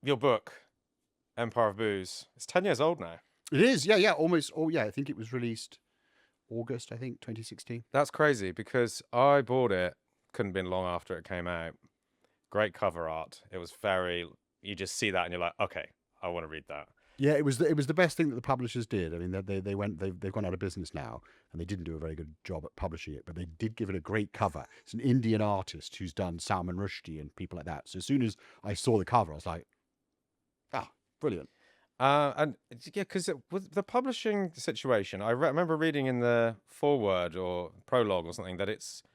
your book, Empire of Booze, it's 10 years old now. It is, yeah, almost. Oh, yeah, I think it was released August, 2016. That's crazy because I bought it, couldn't have been long after it came out. Great cover art. It was very, you just see that and you're like, okay, I want to read that. Yeah, it was the best thing that the publishers did. I mean, they've gone out of business now, and they didn't do a very good job at publishing it, but they did give it a great cover. It's an Indian artist who's done Salman Rushdie and people like that. So as soon as I saw the cover, I was like, brilliant. And yeah, because with the publishing situation, I remember reading in the foreword or prologue or something that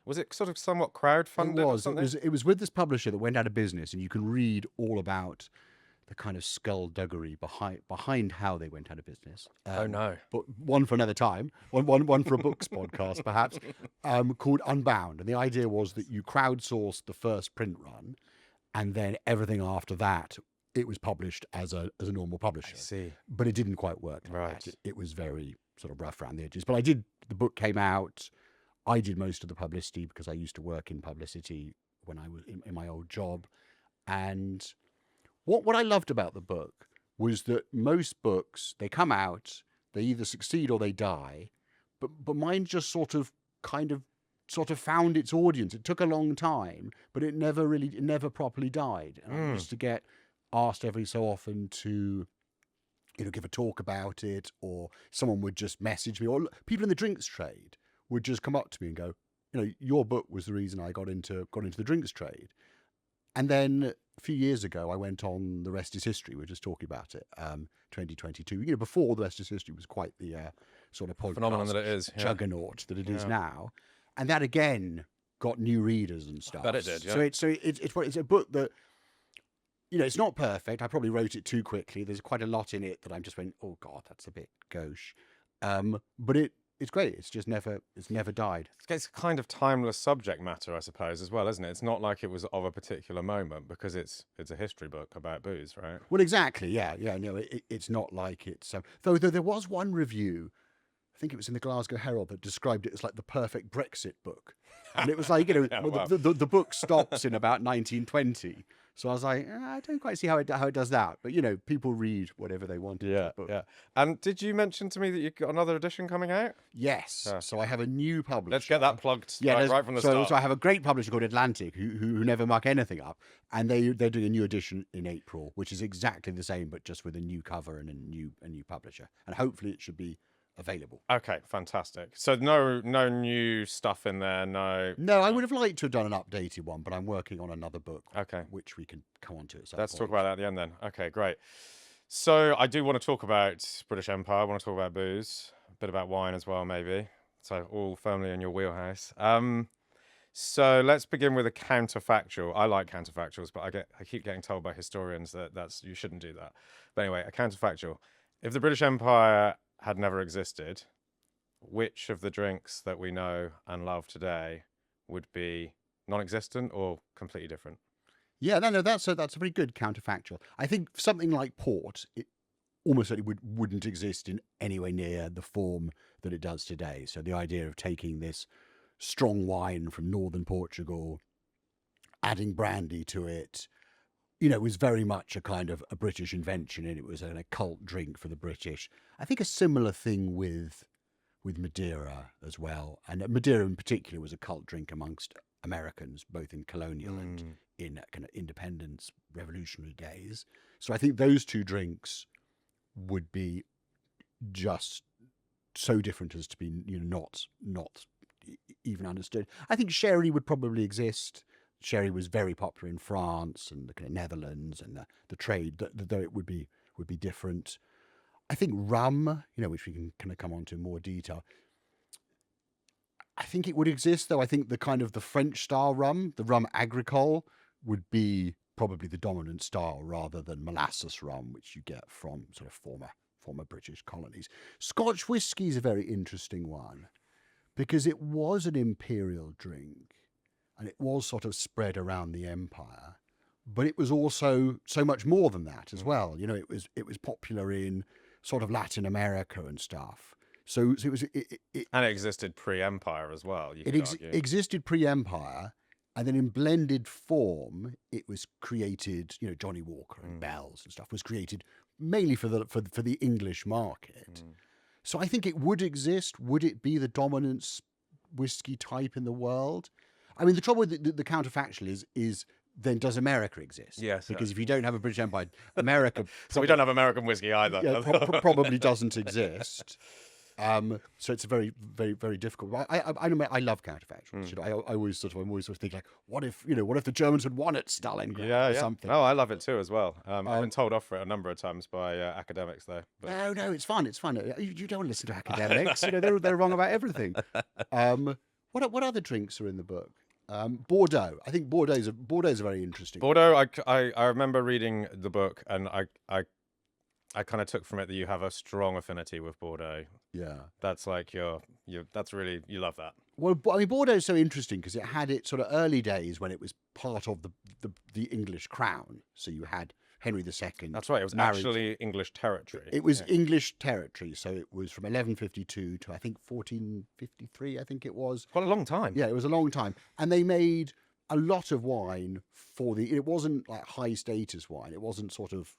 was it sort of somewhat crowdfunded or something? It was with this publisher that went out of business, and you can read all about the kind of skullduggery behind how they went out of business. Oh no! But one for another time, one for a books podcast perhaps, called Unbound, and the idea was that you crowdsourced the first print run, and then everything after that, it was published as a normal publisher. I see. But it didn't quite work like Right. that. It was very sort of rough around the edges. But the book came out. I did most of the publicity because I used to work in publicity when I was in my old job. And what I loved about the book was that most books, they come out, they either succeed or they die. But mine just sort of found its audience. It took a long time, but it never properly died. And I used to get asked every so often to give a talk about it, or someone would just message me, or people in the drinks trade would just come up to me and go, your book was the reason I got into the drinks trade. And then a few years ago, I went on The Rest is History. We were just talking about it, 2022. Before The Rest is History was quite the sort of podcast Phenomenon that it is, yeah. juggernaut that it is now. And that again got new readers and stuff. I bet it did, yeah. So it's a book that, it's not perfect. I probably wrote it too quickly. There's quite a lot in it that I'm just went, oh God, that's a bit gauche. But it's great. It's never died. It's kind of timeless subject matter, I suppose, as well, isn't it? It's not like it was of a particular moment because it's a history book about booze, right? Well, exactly. Yeah. No, it's not like it's. Though there was one review, I think it was in the Glasgow Herald, that described it as like the perfect Brexit book, and it was like Wow. the book stops in about 1920. So I was like, I don't quite see how it does that. But people read whatever they want. Yeah. And did you mention to me that you've got another edition coming out? Yes. So I have a new publisher. Let's get that plugged right from the so, start. So I have a great publisher called Atlantic who never muck anything up, and they're doing a new edition in April, which is exactly the same but just with a new cover and a new publisher, and hopefully it should be available. Okay, fantastic. So no new stuff in there. No, I would have liked to have done an updated one, but I'm working on another book. Okay, which we can come on to at some Let's point. talk about that at the end then. Okay, great. So I do want to talk about British Empire. I want to talk about booze, a bit about wine as well, maybe. So all firmly in your wheelhouse. So let's begin with a counterfactual. I like counterfactuals, but I keep getting told by historians that you shouldn't do that. But anyway, a counterfactual. If the British Empire had never existed, which of the drinks that we know and love today would be non-existent or completely different? Yeah, no, that's a very good counterfactual. I think something like port, it almost certainly wouldn't exist in anywhere near the form that it does today. So the idea of taking this strong wine from northern Portugal, adding brandy to it, was very much a kind of a British invention, and it was an occult drink for the British. I think a similar thing with Madeira as well, and Madeira in particular was a cult drink amongst Americans, both in colonial and in kind of independence, revolutionary days. So I think those two drinks would be just so different as to be not even understood. I think sherry would probably exist. Sherry was very popular in France and the kind of Netherlands, and the trade, though it would be different. I think rum, which we can kind of come on to in more detail, I think it would exist, though. I think the kind of the French style rum, the rum agricole, would be probably the dominant style rather than molasses rum, which you get from sort of former British colonies. Scotch whisky is a very interesting one because it was an imperial drink and it was sort of spread around the empire, but it was also so much more than that as well. It was popular in sort of Latin America and stuff. So it was, and it existed pre-empire as well. It existed pre-empire, And then in blended form, it was created, Johnny Walker and Bell's and stuff was created mainly for the English market. So I think it would exist. Would it be the dominant whiskey type in the world? I mean, the trouble with the counterfactual is then does America exist? Yes. Because if you don't have a British Empire, America So we don't have American whiskey either. probably doesn't exist. So it's a very, very, very difficult. I love counterfactuals. I always I'm always think like, what if the Germans had won at Stalingrad or something? Oh, I love it too as well. I've been told off for it a number of times by academics though. But... No, it's fun. It's fun. You don't want to listen to academics. they're wrong about everything. What other drinks are in the book? Bordeaux. I think Bordeaux is very interesting. Bordeaux. I remember reading the book and I kind of took from it that you have a strong affinity with Bordeaux. Yeah, that's like that's really, you love that. Well, I mean, Bordeaux is so interesting because it had its sort of early days when it was part of the English crown. So you had Henry II. That's right. It was actually English territory. It was English territory. So it was from 1152 to I think 1453. I think it was quite a long time. Yeah, it was a long time, and they made a lot of wine it wasn't like high status wine. It wasn't sort of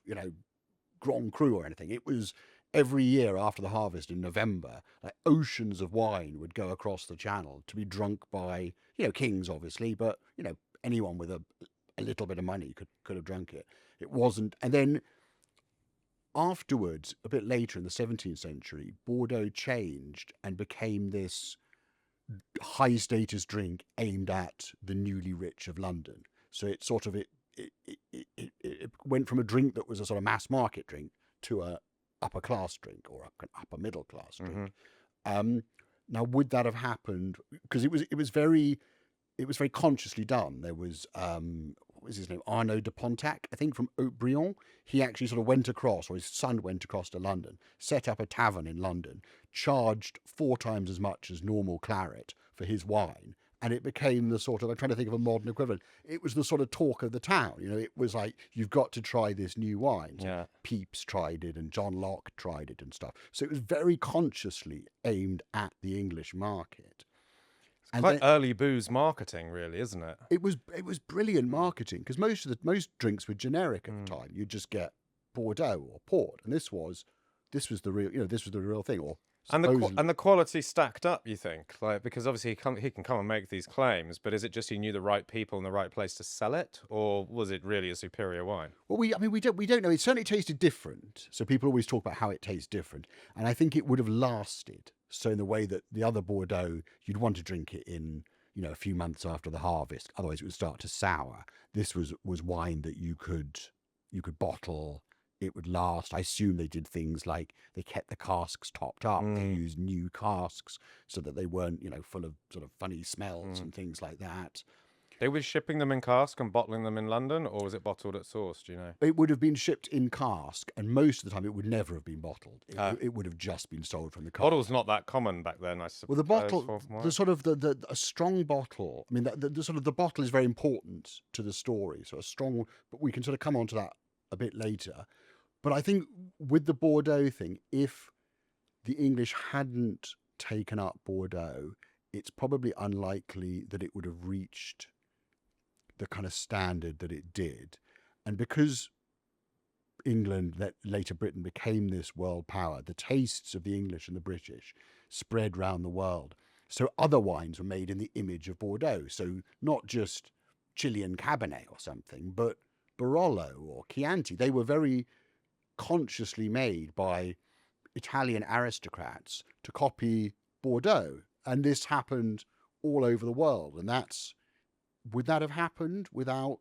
Grand Cru or anything. It was every year after the harvest in November, like oceans of wine would go across the channel to be drunk by kings, obviously, but anyone with a little bit of money could have drunk it. It wasn't, and then afterwards, a bit later in the 17th century, Bordeaux changed and became this high status drink aimed at the newly rich of London. So it sort of it went from a drink that was a sort of mass market drink to a upper class drink or an upper middle class drink. Now, would that have happened? Because it was very consciously done. There was what was his name, Arnaud de Pontac, I think, from Haut-Brion. He actually sort of went across, or his son went across to London, set up a tavern in London, charged 4 times as much as normal claret for his wine. And it became the sort of, I'm trying to think of a modern equivalent. It was the sort of talk of the town. It was like, you've got to try this new wine. So Pepys tried it and John Locke tried it and stuff. So it was very consciously aimed at the English market. It's quite early booze marketing, really, isn't it? It was brilliant marketing because most drinks were generic at the time. You'd just get Bordeaux or port, and this was the real thing. Or and the quality stacked up, you think? Like, because obviously he can come and make these claims, but is it just he knew the right people in the right place to sell it, or was it really a superior wine? Well, we don't know. It certainly tasted different. So people always talk about how it tastes different, and I think it would have lasted. So in the way that the other Bordeaux, you'd want to drink it in a few months after the harvest, otherwise it would start to sour. This was wine that you could bottle. It would last. I assume they did things like they kept the casks topped up. They used new casks so that they weren't, full of sort of funny smells and things like that. They were shipping them in cask and bottling them in London, or was it bottled at source? Do you know? It would have been shipped in cask, and most of the time it would never have been bottled. It would have just been sold from the cask. Bottle's not that common back then, I suppose. Well, the bottle, the sort of a strong bottle. I mean, the sort of the bottle is very important to the story. So a strong, but we can sort of come on to that a bit later. But I think with the Bordeaux thing, if the English hadn't taken up Bordeaux, it's probably unlikely that it would have reached the kind of standard that it did. And because England, later Britain, became this world power, the tastes of the English and the British spread round the world. So other wines were made in the image of Bordeaux. So not just Chilean Cabernet or something, but Barolo or Chianti. They were very consciously made by Italian aristocrats to copy Bordeaux. And this happened all over the world. And would that have happened without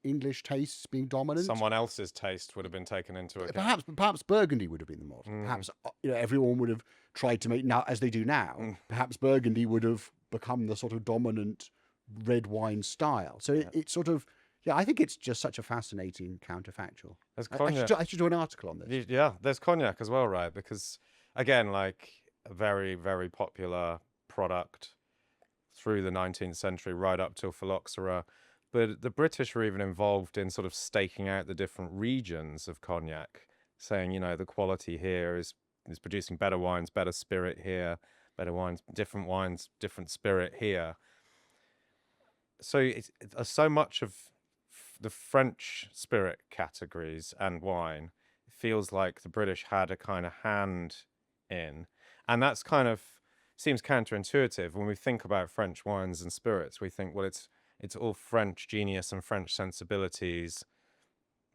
English tastes being dominant? Someone else's taste would have been taken into account. Perhaps Burgundy would have been the model. Perhaps everyone would have tried to make, now as they do now, perhaps Burgundy would have become the sort of dominant red wine style. So it's sort of, I think it's just such a fascinating counterfactual. There's cognac. I should do an article on this. Yeah, there's cognac as well, right? Because again, like a very, very popular product through the 19th century, right up till phylloxera. But the British were even involved in sort of staking out the different regions of cognac, saying, the quality here is producing better wines, better spirit here, better wines, different spirit here. so so much of the French spirit categories and wine feels like the British had a kind of hand in, and that's kind of seems counterintuitive when we think about French wines and spirits. We think, well, it's all French genius and French sensibilities,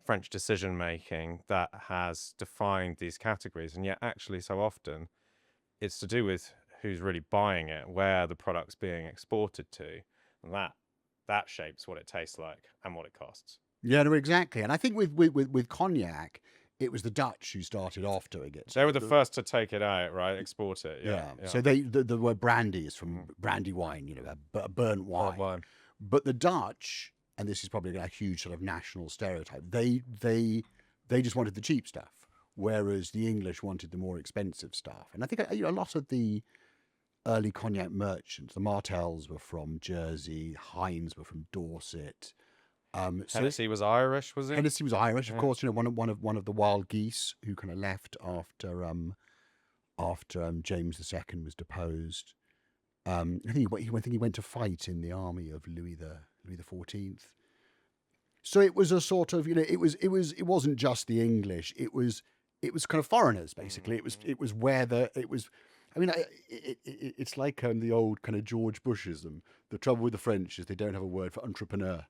French decision making that has defined these categories, and yet actually so often it's to do with who's really buying it, where the product's being exported to, and that shapes what it tastes like and what it costs. Yeah, no, exactly. And I think with cognac, it was the Dutch who started off doing it. They were the first to take it out, right? Export it. Yeah. Yeah. Yeah. So the word brandy is from brandy wine, you know, a burnt wine. Wine. But the Dutch, and this is probably a huge sort of national stereotype, they just wanted the cheap stuff, whereas the English wanted the more expensive stuff. And I think a lot of the early cognac merchants, the Martels were from Jersey, Hines were from Dorset. Hennessy was Irish, was it? Hennessy was Irish, of course. You know, one of the wild geese who kind of left after James II was deposed. I think he went to fight in the army of Louis the 14th. So it was a sort of, you know, it wasn't just the English. It was kind of foreigners basically. It was where I mean, it's like the old kind of George Bushism. The trouble with the French is they don't have a word for entrepreneur.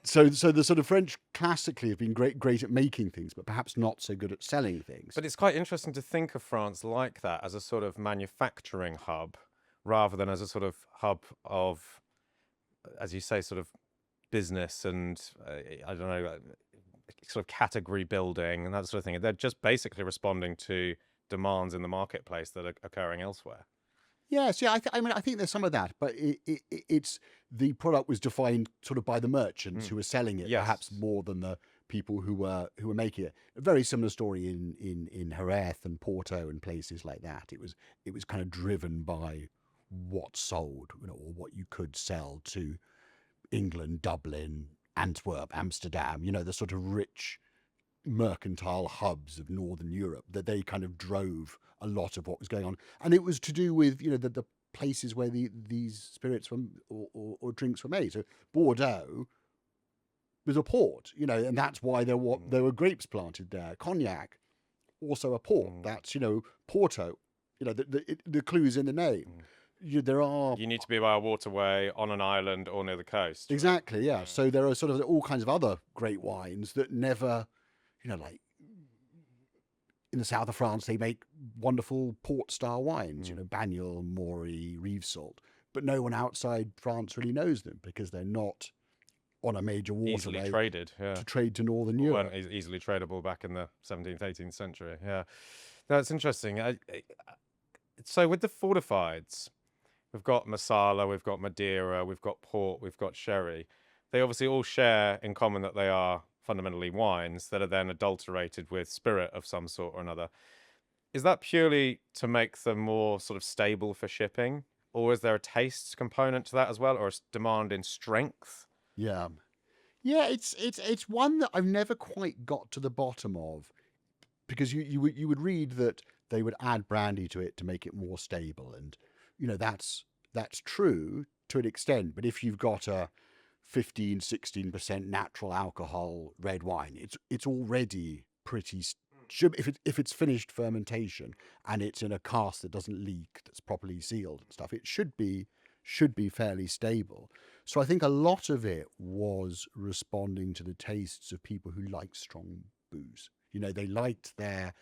So the sort of French classically have been great at making things, but perhaps not so good at selling things. But it's quite interesting to think of France like that, as a sort of manufacturing hub, rather than as a sort of hub of, as you say, sort of business and I don't know, sort of category building and that sort of thing. They're just basically responding to demands in the marketplace that are occurring elsewhere. Yes, yeah. I mean, I think there's some of that, but it's the product was defined sort of by the merchants who were selling it, Yes. perhaps more than the people who were making it. A very similar story in Jerez and Porto and places like that. It was kind of driven by what sold, you know, or what you could sell to England, Dublin, Antwerp, Amsterdam. You know, the sort of rich mercantile hubs of Northern Europe, that they kind of drove a lot of what was going on. And it was to do with, you know, the places where these spirits were, or drinks were made. So Bordeaux was a port, you know, and that's why there were grapes planted there. Cognac, also a port. That's, you know, Porto, you know, the clues in the name. You need to be by a waterway, on an island, or near the coast. Exactly, yeah. So there are sort of all kinds of other great wines that never, you know, like in the south of France, they make wonderful port-style wines, you know, Bagnol, Maury, Rivesaltes, but no one outside France really knows them because they're not on a major waterway Easily traded, yeah. to trade to Northern Europe. Weren't easily tradable back in the 17th, 18th century, yeah. That's interesting. So with the fortifieds, we've got Marsala, we've got Madeira, we've got port, we've got sherry. They obviously all share in common that they are fundamentally wines that are then adulterated with spirit of some sort or another. Is that purely to make them more sort of stable for shipping? Or is there a taste component to that as well? Or a demand in strength? Yeah. Yeah, it's one that I've never quite got to the bottom of, because you would read that they would add brandy to it to make it more stable, and you know that's true to an extent. But if you've got a 15-16% natural alcohol red wine, it's already pretty. If it's finished fermentation and it's in a cask that doesn't leak, that's properly sealed and stuff, it should be fairly stable. So I think a lot of it was responding to the tastes of people who like strong booze. You know, they liked their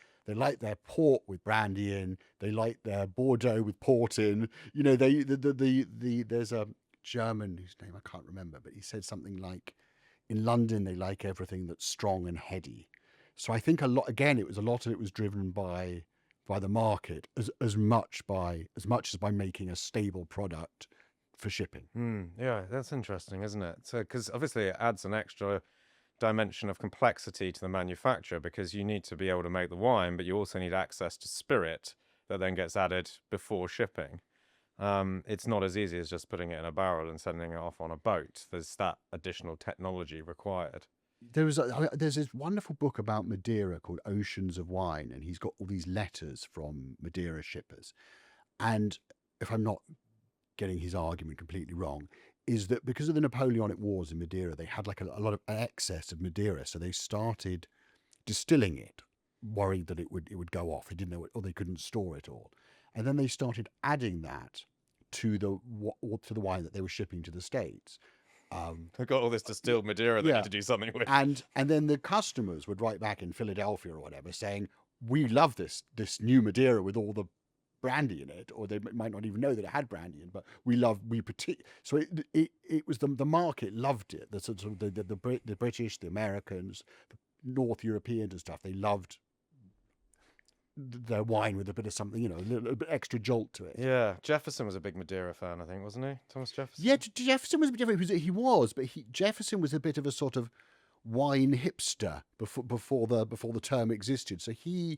port with brandy in. They liked their Bordeaux with port in. You know, there's a German whose name I can't remember, but he said something like, in London they like everything that's strong and heady. So I think a lot of it was driven by the market as much as by making a stable product for shipping. Yeah, that's interesting, isn't it? So, because obviously it adds an extra dimension of complexity to the manufacture, because you need to be able to make the wine, but you also need access to spirit that then gets added before shipping. It's not as easy as just putting it in a barrel and sending it off on a boat. There's that additional technology required. There's this wonderful book about Madeira called Oceans of Wine, and he's got all these letters from Madeira shippers. And if I'm not getting his argument completely wrong, is that because of the Napoleonic Wars in Madeira, they had like a lot of excess of Madeira, so they started distilling it, worried that it would go off. They didn't know it, or they couldn't store it all, and then they started adding that to the wine that they were shipping to the States. They've got all this distilled Madeira they need to do something with. And then the customers would write back in Philadelphia or whatever saying, we love this new Madeira with all the brandy in it, or they might not even know that it had brandy in, but so it was the market loved it. The sort of the British, the Americans, the North Europeans and stuff, they loved their wine with a bit of something, a little bit extra jolt to it. Yeah, Jefferson was a big Madeira fan, I think, wasn't he? Thomas Jefferson. Yeah, Jefferson was a bit different. Jefferson was a bit of a sort of wine hipster before the term existed. So he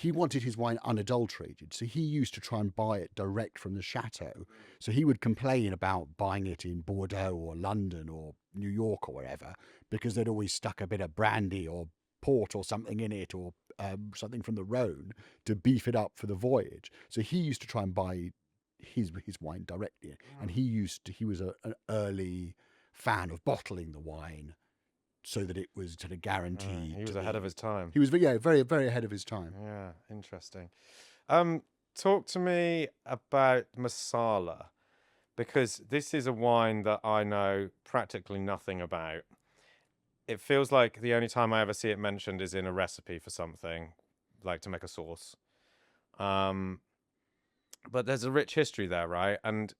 wanted his wine unadulterated. So he used to try and buy it direct from the chateau. So he would complain about buying it in Bordeaux or London or New York or wherever, because they'd always stuck a bit of brandy or port or something in it, or something from the Rhone to beef it up for the voyage. So he used to try and buy his wine directly, and he was an early fan of bottling the wine so that it was sort of guaranteed. He was ahead of his time. He was very, very ahead of his time. Yeah, interesting. Talk to me about Marsala, because this is a wine that I know practically nothing about. It feels like the only time I ever see it mentioned is in a recipe for something, like to make a sauce. But there's a rich history there, right? And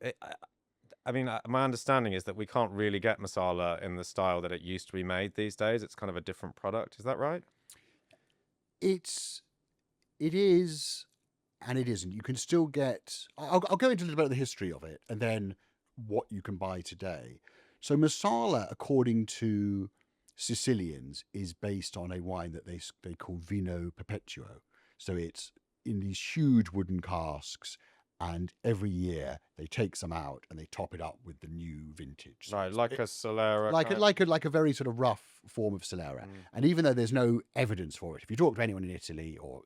my understanding is that we can't really get Marsala in the style that it used to be made these days. It's kind of a different product. Is that right? It is, and it isn't. You can still get. I'll go into a little bit of the history of it, and then what you can buy today. So Marsala, according to Sicilians, is based on a wine that they call Vino Perpetuo. So it's in these huge wooden casks, and every year they take some out and they top it up with the new vintage. So right, like a Solera. Like a very sort of rough form of Solera. And even though there's no evidence for it, if you talk to anyone in Italy or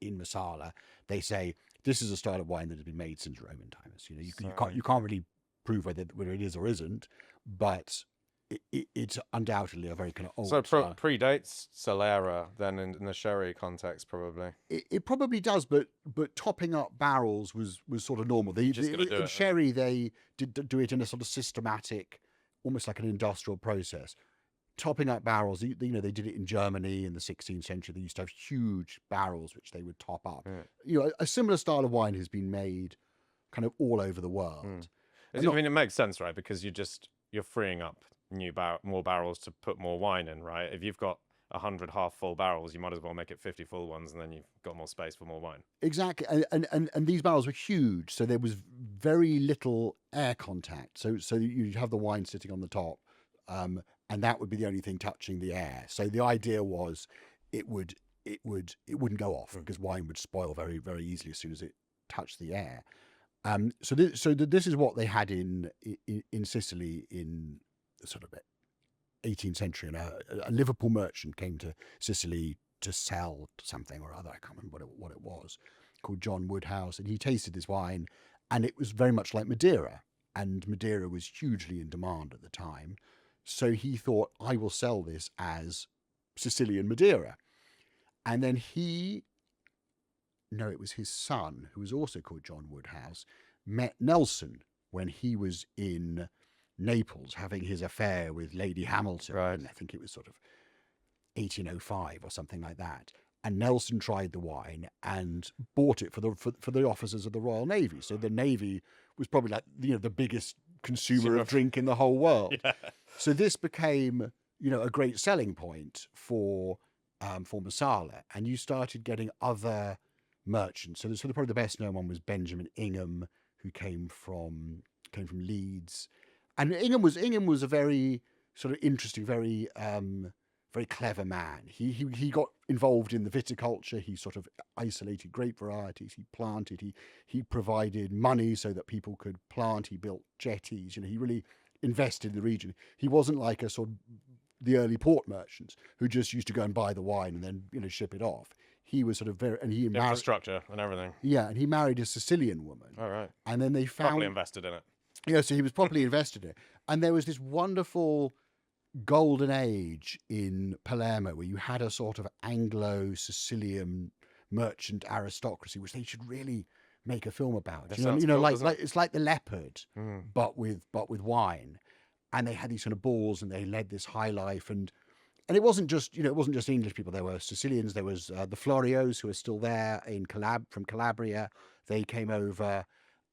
in Marsala, they say this is a style of wine that has been made since Roman times. You can't really prove whether it is or isn't, but it's undoubtedly a very kind of old. So predates Solera then in the sherry context, probably. It probably does, but topping up barrels was sort of normal. In sherry, they did do it in a sort of systematic, almost like an industrial process. Topping up barrels, they did it in Germany in the 16th century. They used to have huge barrels which they would top up. Yeah. A similar style of wine has been made kind of all over the world. It makes sense, right? Because you're freeing up more barrels to put more wine in, right? If you've got 100 half full barrels, you might as well make it 50 full ones, and then you've got more space for more wine. Exactly. And these barrels were huge, so there was very little air contact. So you'd have the wine sitting on the top, and that would be the only thing touching the air. So the idea was it wouldn't go off, because wine would spoil very, very easily as soon as it touched the air. So this is what they had in Sicily in sort of 18th century, and a Liverpool merchant came to Sicily to sell something or other. I can't remember what it was, called John Woodhouse, and he tasted this wine, and it was very much like Madeira, and Madeira was hugely in demand at the time. So he thought, I will sell this as Sicilian Madeira. And then it was his son, who was also called John Woodhouse, met Nelson when he was in Naples having his affair with Lady Hamilton. Right. And I think it was sort of 1805 or something like that. And Nelson tried the wine and bought it for the officers of the Royal Navy. So the Navy was probably like the biggest consumer of drink in the whole world. Yeah. So this became a great selling point for Marsala, and you started getting other merchants. So probably the best known one was Benjamin Ingham, who came from Leeds. And Ingham was a very sort of interesting, very very clever man. He got involved in the viticulture. He sort of isolated grape varieties. He planted. He provided money so that people could plant. He built jetties. He really invested in the region. He wasn't like a sort of the early port merchants who just used to go and buy the wine and then ship it off. He was sort of very, and he infrastructure and everything. Yeah, and he married a Sicilian woman. All right. And then they found Probably invested in it. So he was properly invested in it. And there was this wonderful golden age in Palermo where you had a sort of Anglo-Sicilian merchant aristocracy, which they should really make a film about. That sounds cool, doesn't it? It's like The Leopard, Mm. but with wine. And they had these kind of balls, and they led this high life, and it wasn't just English people. There were Sicilians. There was the Florios, who are still there from Calabria. They came over,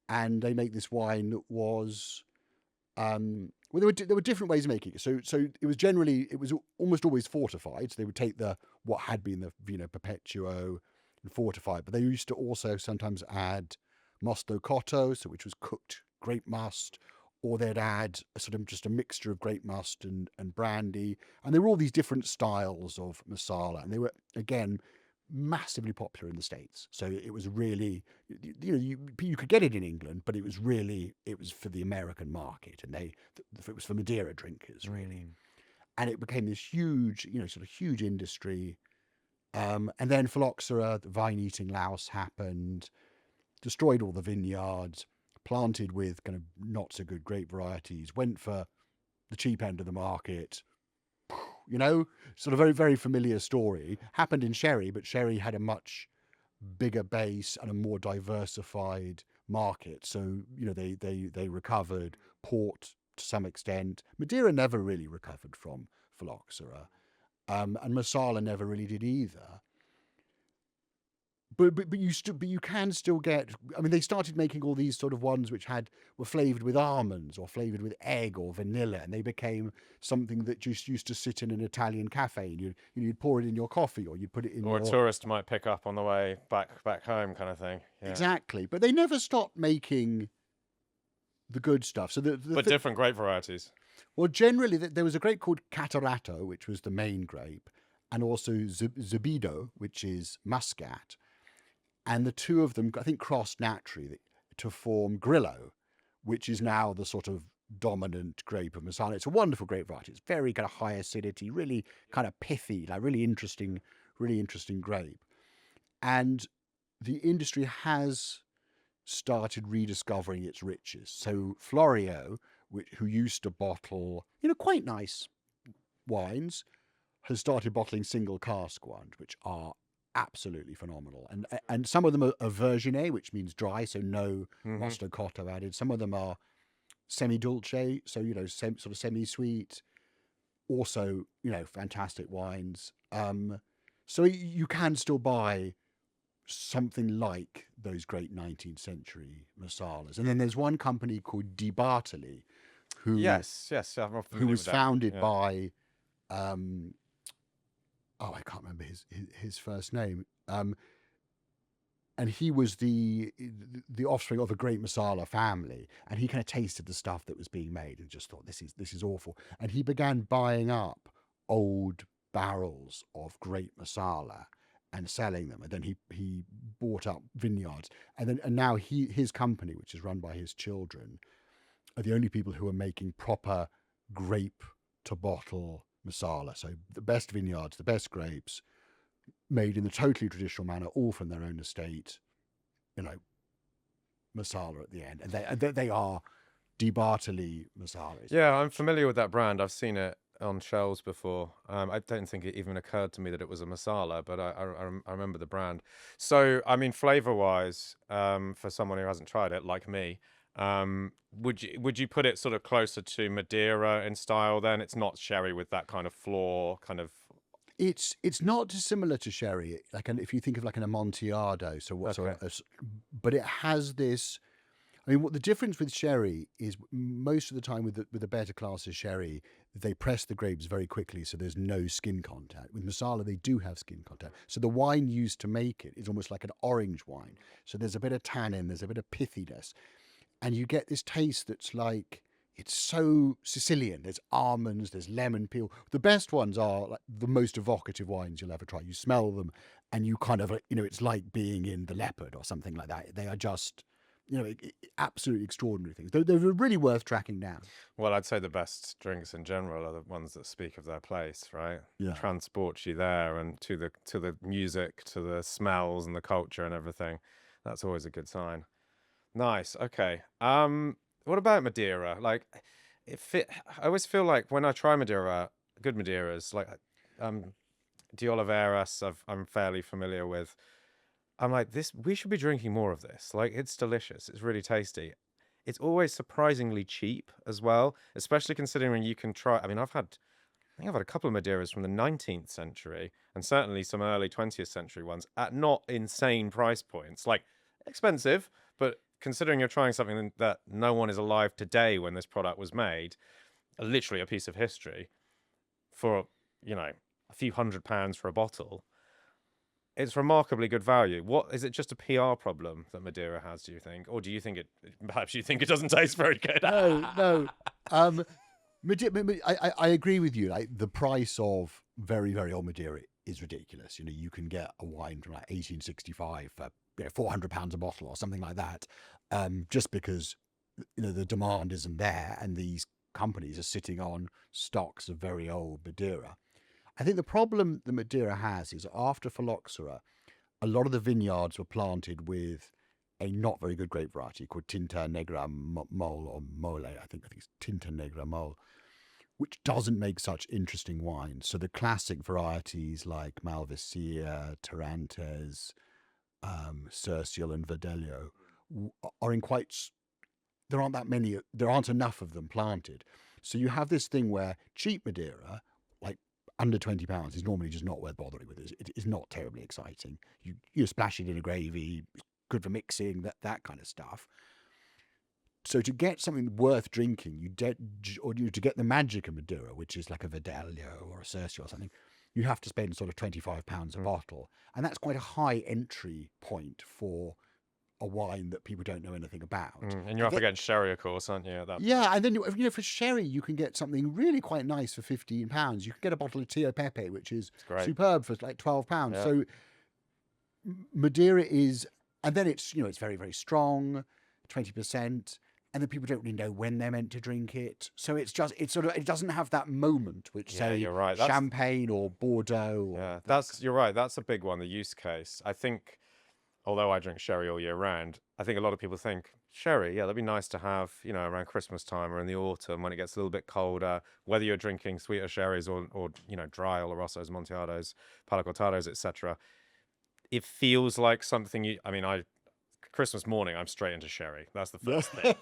and they make this wine that was well, there were different ways of making it. So it was almost always fortified. So they would take what had been the Perpetuo and fortified, but they used to also sometimes add mosto cotto, which was cooked grape must, or they'd add a sort of just a mixture of grape must and brandy. And there were all these different styles of Marsala, and they were again massively popular in the States. So it was really, you could get it in England, but it was for the American market, and it was for Madeira drinkers really. And it became this huge, sort of huge industry. And then phylloxera, the vine-eating louse happened, destroyed all the vineyards, planted with kind of not so good grape varieties, went for the cheap end of the market. Sort of very, very familiar story. Happened in sherry, but sherry had a much bigger base and a more diversified market. So, they recovered. Port to some extent. Madeira never really recovered from phylloxera. And Marsala never really did either. But you can still get. I mean, they started making all these sort of ones which were flavored with almonds or flavored with egg or vanilla, and they became something that just used to sit in an Italian cafe, and you'd pour it in your coffee, or you'd put it in. Or a tourist might pick up on the way back home, kind of thing. Yeah. Exactly, but they never stopped making the good stuff. So but different grape varieties. Well, generally, there was a grape called Catarato, which was the main grape, and also Zubido, which is muscat. And the two of them, I think, crossed naturally to form Grillo, which is now the sort of dominant grape of Marsala. It's a wonderful grape variety. It's very kind of high acidity, really kind of pithy, like really interesting grape. And the industry has started rediscovering its riches. So Florio, who used to bottle, quite nice wines, has started bottling single cask ones, which are absolutely phenomenal. And some of them are virginé, which means dry, so no mosto cotto added. Some of them are semi-dolce, so sort of semi-sweet. Also, fantastic wines. So you can still buy something like those great 19th century Marsalas. And then there's one company called Di Bartoli, who was founded by I can't remember his first name. And he was the offspring of a great Marsala family, and he kind of tasted the stuff that was being made and just thought, this is awful. And he began buying up old barrels of great Marsala and selling them. And then he bought up vineyards, and now his company, which is run by his children, are the only people who are making proper grape to bottle Marsala. So the best vineyards, the best grapes, made in the totally traditional manner, all from their own estate. Marsala at the end, and they are Di Bartoli Marsalas. Yeah, I'm familiar with that brand. I've seen it on shelves before. I don't think it even occurred to me that it was a Marsala, but I remember the brand. So, I mean, flavor-wise, for someone who hasn't tried it, like me, would you put it sort of closer to Madeira in style? Then it's not sherry with that kind of floor, kind of. It's not dissimilar to sherry, if you think of like an Amontillado. But it has this. I mean, what the difference with sherry is, most of the time with the better classes sherry, they press the grapes very quickly, so there's no skin contact. With Marsala, they do have skin contact. So the wine used to make it is almost like an orange wine. So there's a bit of tannin, there's a bit of pithiness, and you get this taste that's like, it's so Sicilian. There's almonds, there's lemon peel. The best ones are like the most evocative wines you'll ever try. You smell them, and you kind of, it's like being in The Leopard or something like that. They are just, absolutely extraordinary things. They're really worth tracking down. Well, I'd say the best drinks in general are the ones that speak of their place, right? Yeah. Transport you there, and to the music, to the smells and the culture and everything. That's always a good sign. Nice. Okay. What about Madeira? Like, I always feel like when I try Madeira, good Madeiras, like um, De Oliveras, I'm fairly familiar with. I'm like, this. We should be drinking more of this. Like, it's delicious. It's really tasty. It's always surprisingly cheap as well, especially considering you can try. I mean, I think I've had a couple of Madeiras from the 19th century and certainly some early 20th century ones at not insane price points. Like, expensive, but considering you're trying something that no one is alive today when this product was made, literally a piece of history for, a few £100 for a bottle, it's remarkably good value. What is it? Just a PR problem that Madeira has, do you think, or do you think it? Perhaps you think it doesn't taste very good? No. Um, I agree with you. Like the price of very, very old Madeira is ridiculous. You can get a wine from like 1865 for £400 a bottle or something like that, just because the demand isn't there, and these companies are sitting on stocks of very old Madeira. I think the problem that Madeira has is after phylloxera, a lot of the vineyards were planted with a not very good grape variety called Tinta Negra Mole or Mole. I think it's Tinta Negra Mole, which doesn't make such interesting wines. So the classic varieties like Malvasia, Tarantes, Churchill, and Verdelho are in quite. There aren't that many. There aren't enough of them planted. So you have this thing where cheap Madeira, like under £20, is normally just not worth bothering with. It is not terribly exciting. You splash it in a gravy, good for mixing, that kind of stuff. So to get something worth drinking, to get the magic of Madeira, which is like a Verdelho or a Churchill or something, you have to spend sort of £25 a bottle, and that's quite a high entry point for a wine that people don't know anything about. And you're up against sherry, of course, aren't you? Yeah, and then for sherry, you can get something really quite nice for £15. You can get a bottle of Tio Pepe, which is superb, for like £12. Yeah. So Madeira is, and then it's it's very, very strong, 20%, and then people don't really know when they're meant to drink it. So it doesn't have that moment which say you're right. Champagne or Bordeaux. You're right. That's a big one. The use case. I think, although I drink sherry all year round, I think a lot of people think sherry, that'd be nice to have, around Christmas time or in the autumn when it gets a little bit colder, whether you're drinking sweeter sherries or dry Olorosos, Amontillados, Palo Cortados, etc. It feels like something Christmas morning, I'm straight into sherry. That's the first thing,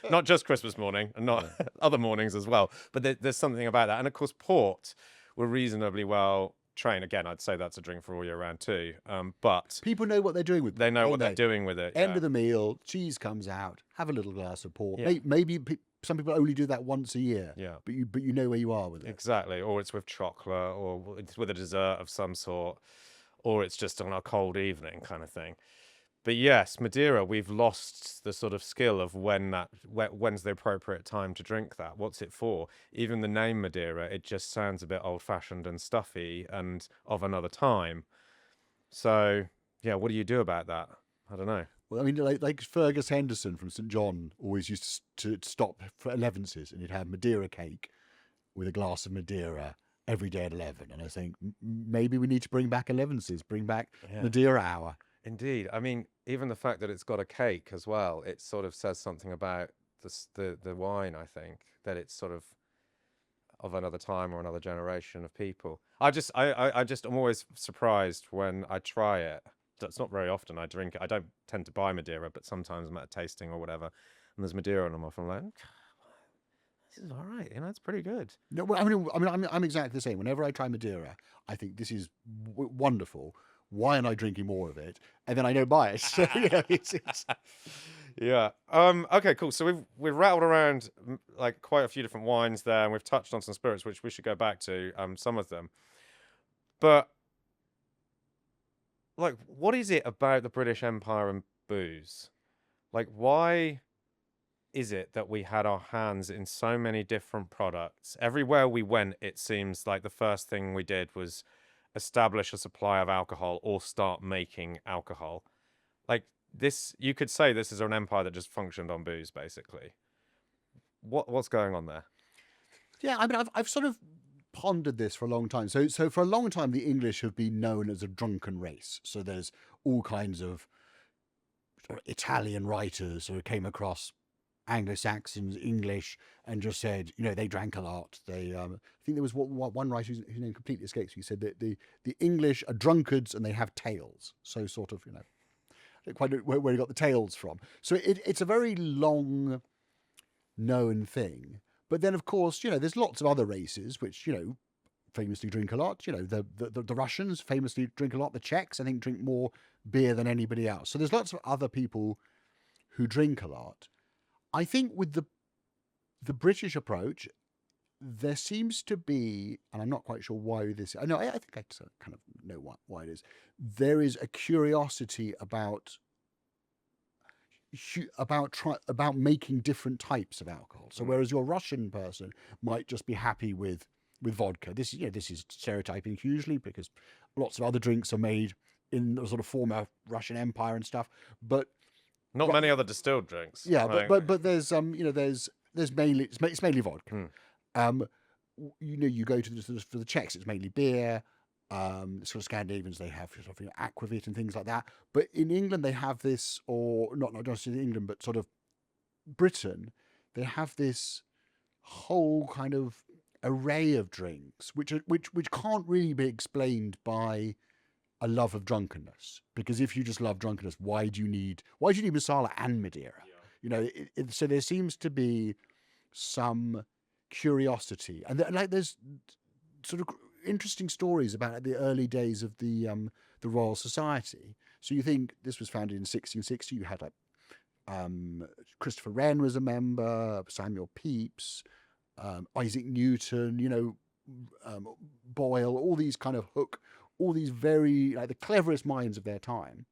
not just Christmas morning and not other mornings as well. But there's something about that. And of course, port, we're reasonably well trained. Again, I'd say that's a drink for all year round too. But people know what they're doing with it. They know what they're doing with it. End of the meal, cheese comes out, have a little glass of port. Yeah. Maybe some people only do that once a year. Yeah. But you know where you are with it. Exactly. Or it's with chocolate, or it's with a dessert of some sort, or it's just on a cold evening kind of thing. But yes, Madeira, we've lost the sort of skill of when's the appropriate time to drink that. What's it for? Even the name Madeira, it just sounds a bit old-fashioned and stuffy and of another time. So, yeah, what do you do about that? I don't know. Well, I mean, like Fergus Henderson from St John always used to stop for 11s, and he'd have Madeira cake with a glass of Madeira every day at 11. And I think maybe we need to bring back 11s, bring back Madeira hour. Indeed. I mean, even the fact that it's got a cake as well, it sort of says something about the wine, I think, that it's sort of another time or another generation of people. I'm always surprised when I try it. It's not very often I drink it. I don't tend to buy Madeira, but sometimes I'm at a tasting or whatever, and there's Madeira and I'm off. I'm like, this is all right. It's pretty good. No, well, I mean, I'm exactly the same. Whenever I try Madeira, I think this is wonderful. Why am I drinking more of it? And then I don't buy it. So, it's... Yeah. Okay, cool. So we've rattled around like quite a few different wines there, and we've touched on some spirits, which we should go back to, some of them. But like, what is it about the British Empire and booze? Like, why is it that we had our hands in so many different products? Everywhere we went, it seems like the first thing we did was establish a supply of alcohol or start making alcohol. Like this, you could say this is an empire that just functioned on booze, basically. What's going on there? Yeah, I mean, I've sort of pondered this for a long time. So for a long time, the English have been known as a drunken race. So there's all kinds of Italian writers who came across Anglo-Saxons, English, and just said, they drank a lot. They, I think there was one writer whose name completely escapes me. He said that the English are drunkards and they have tails. So sort of, I don't quite know where he got the tails from. So it's a very long known thing. But then, of course, there's lots of other races which, famously drink a lot. The Russians famously drink a lot. The Czechs, I think, drink more beer than anybody else. So there's lots of other people who drink a lot. I think with the British approach, there seems to be, and I'm not quite sure why this. I know, I think I kind of know why it is. There is a curiosity about making different types of alcohol. So whereas your Russian person might just be happy with vodka, this is stereotyping hugely because lots of other drinks are made in the sort of former Russian Empire and stuff, but not many other distilled drinks. Yeah, but there's there's mainly it's mainly vodka. You go to for the Czechs, it's mainly beer. Sort of Scandinavians, they have sort of aquavit and things like that. But in England, they have this, or not just in England, but sort of Britain, they have this whole kind of array of drinks, which can't really be explained by a love of drunkenness. Because if you just love drunkenness, why do you need Marsala and Madeira? Yeah. So there seems to be some curiosity, and there's sort of interesting stories about the early days of the Royal Society. So you think this was founded in 1660. You had Christopher Wren was a member, Samuel Pepys, Isaac Newton, Boyle, all these kind of Hook, all these very the cleverest minds of their time.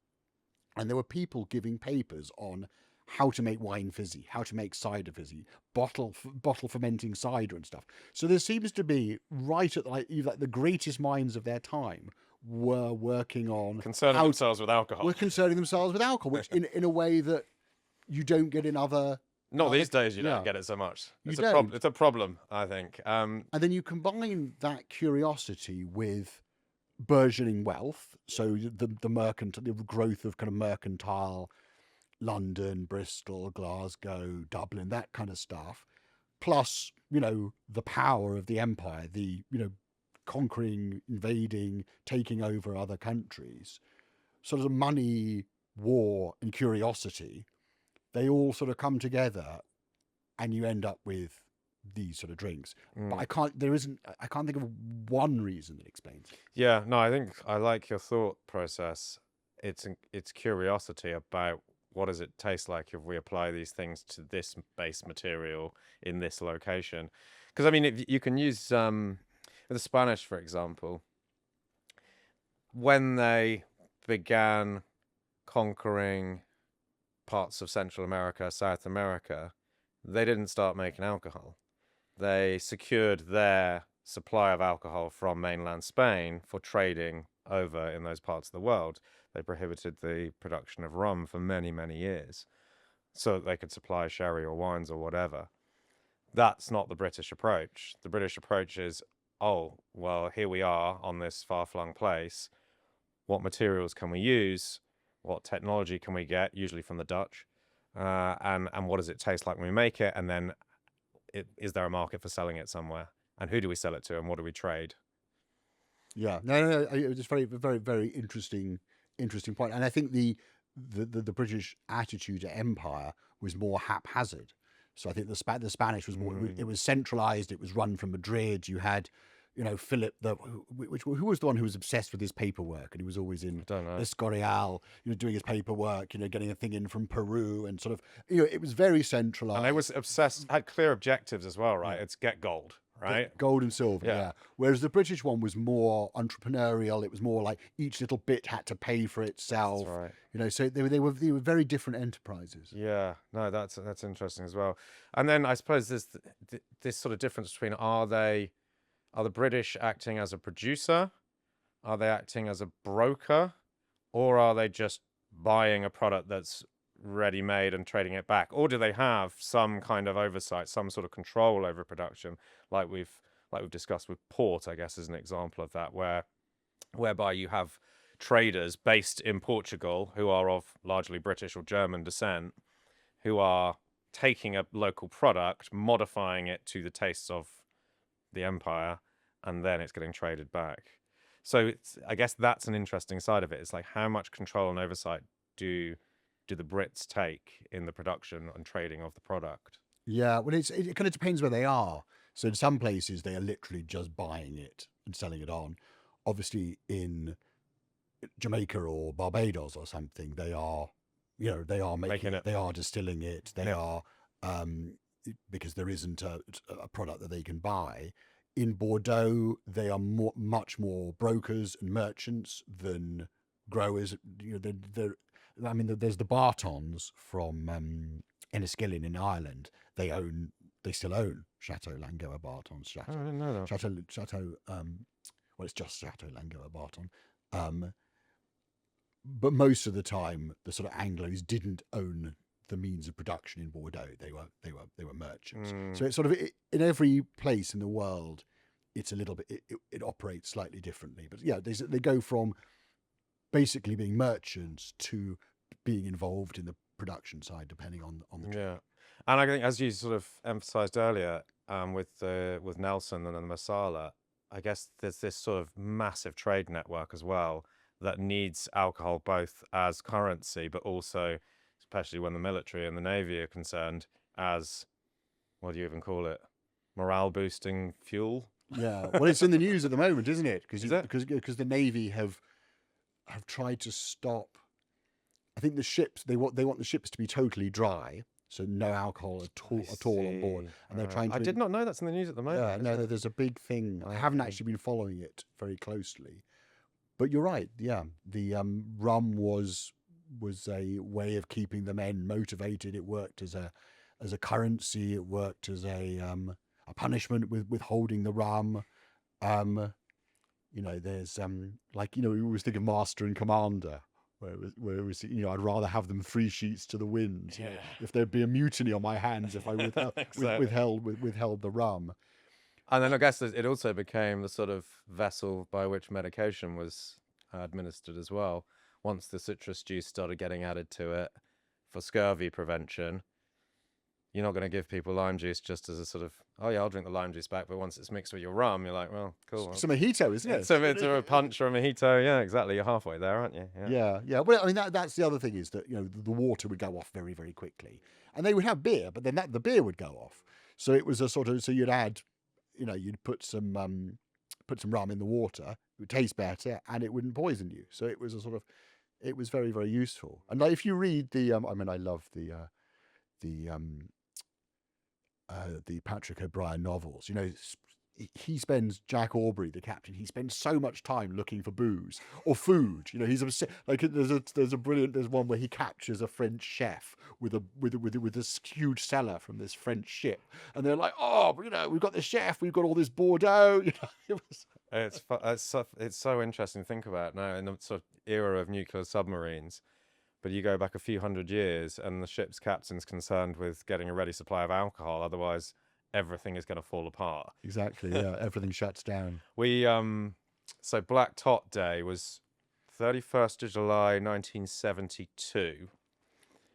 And there were people giving papers on how to make wine fizzy, how to make cider fizzy, bottle fermenting cider and stuff. So there seems to be right at the greatest minds of their time were working on concerning themselves with alcohol. Which in a way that you don't get in other. Not these days, you don't get it so much. It's a problem, I think. And then you combine that curiosity with burgeoning wealth, so the growth of kind of mercantile London, Bristol, Glasgow, Dublin, that kind of stuff, plus the power of the empire, the conquering, invading, taking over other countries, sort of money, war, and curiosity, they all sort of come together, and you end up with these sort of drinks. But I can't think of one reason that explains it. Yeah, no, I think I like your thought process. It's curiosity about what does it taste like if we apply these things to this base material in this location. Because I mean, you can use the Spanish, for example, when they began conquering parts of Central America, South America, they didn't start making alcohol. They secured their supply of alcohol from mainland Spain for trading over in those parts of the world. They prohibited the production of rum for many, many years so that they could supply sherry or wines or whatever. That's not the British approach. The British approach is, oh, well, here we are on this far-flung place. What materials can we use? What technology can we get, usually from the Dutch? And what does it taste like when we make it? And then is there a market for selling it somewhere? And who do we sell it to? And what do we trade? Yeah, no, it was just very, very, very interesting point. And I think the British attitude to empire was more haphazard. So I think the Spanish was more, it was centralized. It was run from Madrid. You had, Philip, who was the one who was obsessed with his paperwork, and he was always in Escorial, doing his paperwork, getting a thing in from Peru, and sort of, it was very centralized. And they was obsessed, had clear objectives as well, right? It's get gold. Right, gold and silver, yeah. Whereas the British one was more entrepreneurial. It was more like each little bit had to pay for itself. That's right. So they were very different enterprises. Yeah, no, that's interesting as well. And then I suppose there's this sort of difference between are the British acting as a producer, are they acting as a broker, or are they just buying a product that's ready-made and trading it back, or do they have some kind of oversight, some sort of control over production, like we've discussed with port, I guess, as an example of that, whereby you have traders based in Portugal who are of largely British or German descent, who are taking a local product, modifying it to the tastes of the empire, and then it's getting traded back. So I guess that's an interesting side of it. It's like, how much control and oversight do the Brits take in the production and trading of the product? Yeah, well, it kind of depends where they are. So in some places they are literally just buying it and selling it on. Obviously, in Jamaica or Barbados or something, they are, they are making it, they are distilling it, they are, because there isn't a product that they can buy. In Bordeaux, they are much more brokers and merchants than growers. There's the Bartons from Enniskillen in Ireland. They still own Chateau Langoa Bartons. I didn't know that. Chateau. Well, it's just Chateau Langoa Barton. But most of the time, the sort of Anglos didn't own the means of production in Bordeaux. They were merchants. So it's sort of in every place in the world, it's a little bit. It operates slightly differently. But yeah, they go from basically being merchants to being involved in the production side, depending on the Yeah, and I think, as you sort of emphasized earlier, with Nelson and then Marsala, I guess there's this sort of massive trade network as well that needs alcohol both as currency, but also, especially when the military and the navy are concerned, as, what do you even call it, morale boosting fuel. Yeah, well, it's in the news at the moment, isn't it? Because the navy have tried to stop. I think the ships they want the ships to be totally dry, so no alcohol at all on board, and they're trying to. I did not know that's in the news at the moment. Yeah, no, there's a big thing. I haven't actually been following it very closely, but you're right. Yeah, the rum was a way of keeping the men motivated. It worked as a currency. It worked as a punishment with withholding the rum. There's we always think of master and commander, where it was I'd rather have them 3 sheets to the wind. Yeah. If there'd be a mutiny on my hands if I Exactly. withheld the rum. And then I guess it also became the sort of vessel by which medication was administered as well. Once the citrus juice started getting added to it for scurvy prevention, you're not going to give people lime juice just as a sort of, oh yeah, I'll drink the lime juice back. But once it's mixed with your rum, you're like, well, cool. It's a mojito, isn't it? So it's a punch or a mojito. Yeah, exactly. You're halfway there, aren't you? Yeah. Well, I mean, that's the other thing is that the water would go off very, very quickly, and they would have beer, but then the beer would go off. So it was a sort of, so you'd add, you'd put some rum in the water, it would taste better, and it wouldn't poison you. So it was it was very, very useful. And like, if you read I love the Patrick O'Brian novels. He spends, Jack Aubrey, the captain, he spends so much time looking for booze or food. He's obsessed. Like there's one where he captures a French chef with this huge cellar from this French ship, and they're like, oh, we've got the chef, we've got all this Bordeaux. It's so interesting to think about now in the sort of era of nuclear submarines. But you go back a few hundred years, and the ship's captain's concerned with getting a ready supply of alcohol. Otherwise, everything is going to fall apart. Exactly. Yeah, everything shuts down. So Black Tot Day was 31st of July 1972,